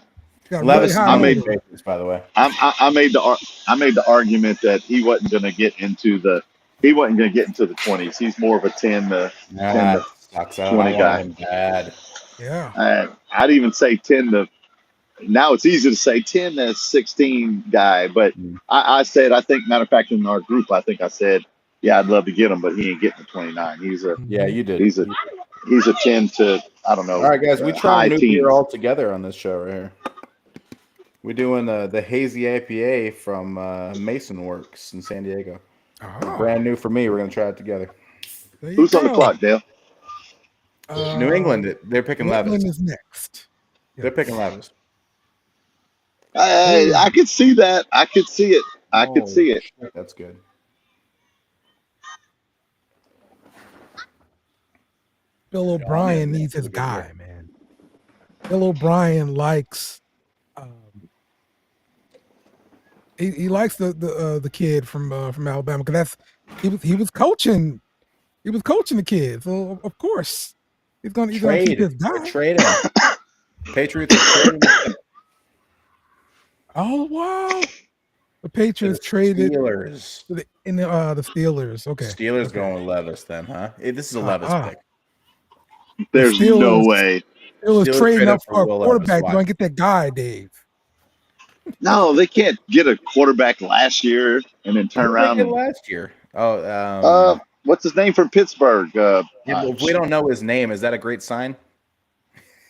Got a really Levis is high I on the made motor. Patriots, by the way. I made the argument that he wasn't going to get into the 20s. He's more of a 10 That to sucks. 20 I wanted guy. him bad. Yeah. I'd even say 10 to now it's easy to say 10 to 16 guy, but Mm. I said I think matter of fact in our group I think I said yeah I'd love to get him, but he ain't getting to 29. Yeah, Mhm. you did. He's a he's a 10 to I don't know All right, guys, we tried high a new beer teens. all together on this show right here. We're doing the hazy IPA from Mason Works in San Diego. Oh, Brand new for me. We're gonna try it together. there you Who's on the go. clock, Dale? New England, they're picking New England Levis. is next. They're picking Yes. Levis. I could see that. I could see it. I could Oh, see it. shit, that's good. Bill Yeah, I'm O'Brien in. needs That's his a good beer. guy, man. Bill O'Brien likes. He likes the kid from Alabama because he was coaching. He was coaching the kid, so of course he's gonna keep his They're guy. trading him. Patriots are trading him Oh wow! The to Patriots the traded Steelers. to the Steelers. Okay, Steelers okay. going with Levis then, huh? Hey, this is a Levis pick. The There's no Steelers way. trading traded up for for a Will Levis. quarterback. They're Why? gonna get that guy, Dave. No, they can't get a quarterback last year and then Who turn did they around get and last year? Oh, what's his name from Pittsburgh? yeah, but if we don't know his name, is that a great sign?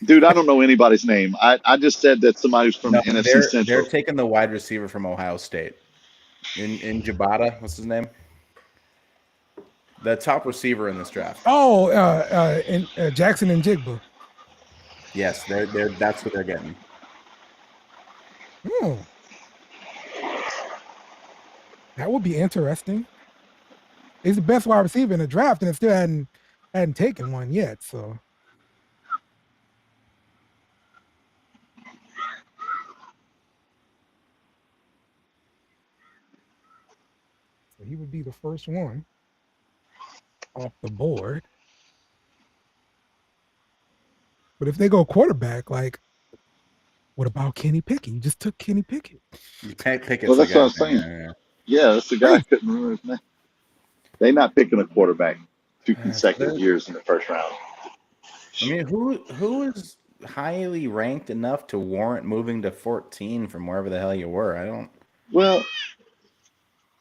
Dude, I don't know anybody's name. I just said that somebody who's from No, the NFC they're Central. taking the wide receiver from Ohio State. In Jabata, what's his name? The top receiver in this draft. Oh, and Jackson and Jigba. Yes, they're that's what they're getting. Hmm. That would be interesting. He's the best wide receiver in the draft, and it still hadn't taken one yet. So he would be the first one off the board. But if they go quarterback, like, what about Kenny Pickett? You just took Kenny Pickett. Pickett's Well, that's the what I guy. was saying. Yeah. Yeah, that's the guy. I couldn't remember his name. They're not picking a quarterback 2 consecutive years in the first round. I mean, who is highly ranked enough to warrant moving to 14 from wherever the hell you were? I don't. Well,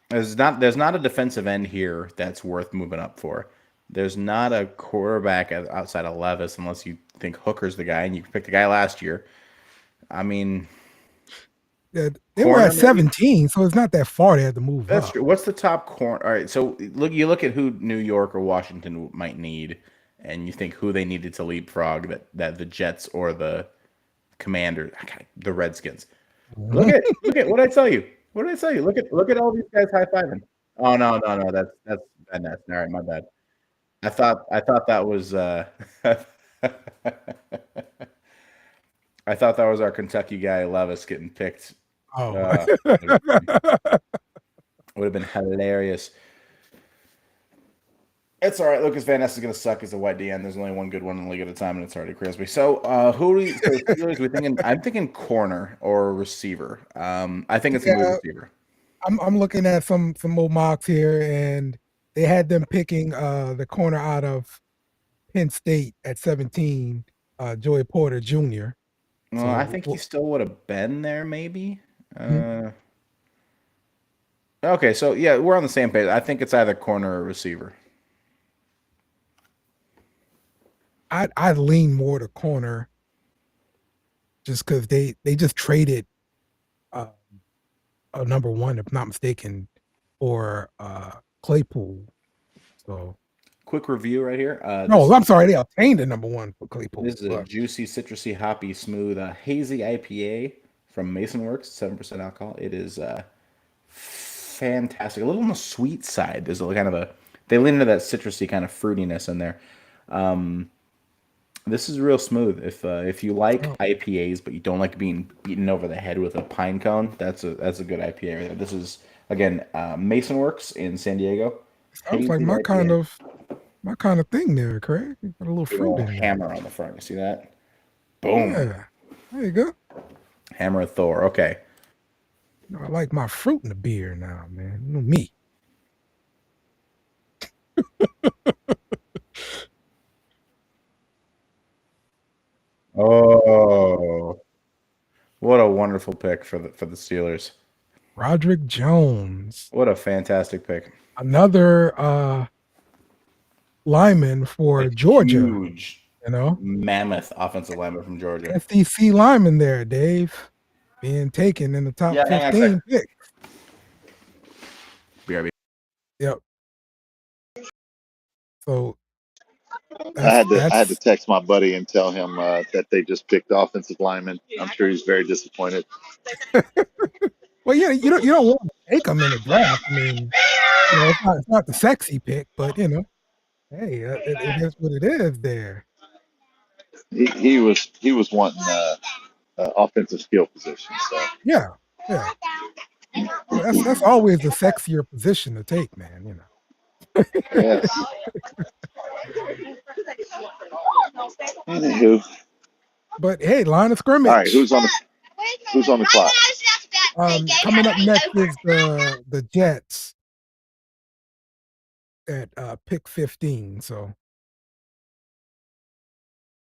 There's not a defensive end here that's worth moving up for. There's not a quarterback outside of Levis unless you think Hooker's the guy, and you picked the guy last year. I mean, They corner, were at maybe? 17, so it's not that far. They had to move That's up. true. What's the top corner? All right, so you look at who New York or Washington might need, and you think who they needed to leapfrog that the Jets or the Commanders, the Redskins. Look at what did I tell you? What did I tell you? Look at all these guys high fiving. Oh no, that's Ben Ness. All right, my bad. I thought that was I thought that was our Kentucky guy Levis getting picked. Oh, Would have been hilarious. It's all right. Lucas Van Ness is going to suck as a white DN. There's only one good one in the league at a time, and it's already Crispy. So, who are we thinking? I'm thinking corner or receiver. I think it's going to be receiver. I'm looking at some old mocks here, and they had them picking the corner out of Penn State at 17, Joey Porter Jr. Well, I think he still would have been there, maybe. Okay, so yeah, we're on the same page. I think it's either corner or receiver. I'd lean more to corner, just because they just traded a number one, if not mistaken, for Claypool. So quick review right here. No, I'm sorry, they obtained a number one for Claypool. This is a juicy, citrusy, hoppy, smooth, hazy IPA from Mason Works, 7% alcohol. It is fantastic. A little on the sweet side. There's a kind of they lean into that citrusy kind of fruitiness in there. This is real smooth. If you like Oh. IPAs but you don't like being beaten over the head with a pine cone, that's a good IPA right there. This is again Mason Works in San Diego. Sounds like Hazy my IPA. kind of thing there, Craig. You got a little Big fruit old in there. hammer on the front. You see that? Boom. Yeah. There you go. Hammer of Thor. Okay. I like my fruit in the beer now, man. You know me. Oh, what a wonderful pick for the Steelers. Roderick Jones, What a fantastic pick. another lineman for Georgia. Huge, You know, mammoth offensive lineman from Georgia. SEC lineman there, Dave, being taken in the top Yeah, hang on a 15 pick. BRB. Yep. So I had to that's text my buddy and tell him that they just picked offensive lineman. I'm sure he's very disappointed. well, yeah. You don't want to take them in the draft. I mean, it's not the sexy pick, but hey, it is what it is. There. He was wanting offensive skill position. So Yeah. Yeah. Well, that's always the sexier position to take, man. yes. Anywho, But hey, line of scrimmage. all right. Who's on the clock? Coming up next is the Jets at pick 15. So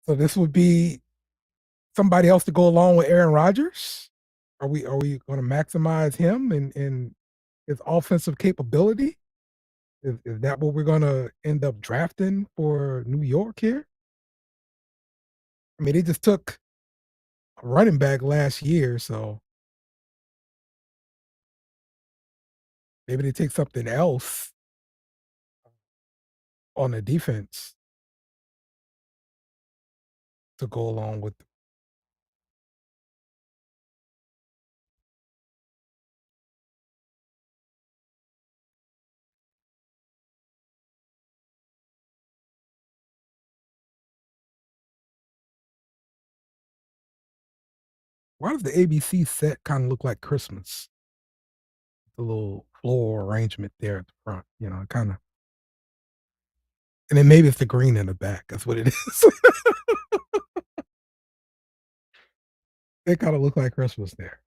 this would be somebody else to go along with Aaron Rodgers. Are we going to maximize him and his offensive capability? Is that what we're going to end up drafting for New York here? I mean, they just took a running back last year, so maybe they take something else on the defense to go along with. Why does the ABC set kind of look like Christmas? The little floral arrangement there at the front, kind of. And then maybe it's the green in the back. That's what it is. They kind of look like Christmas there.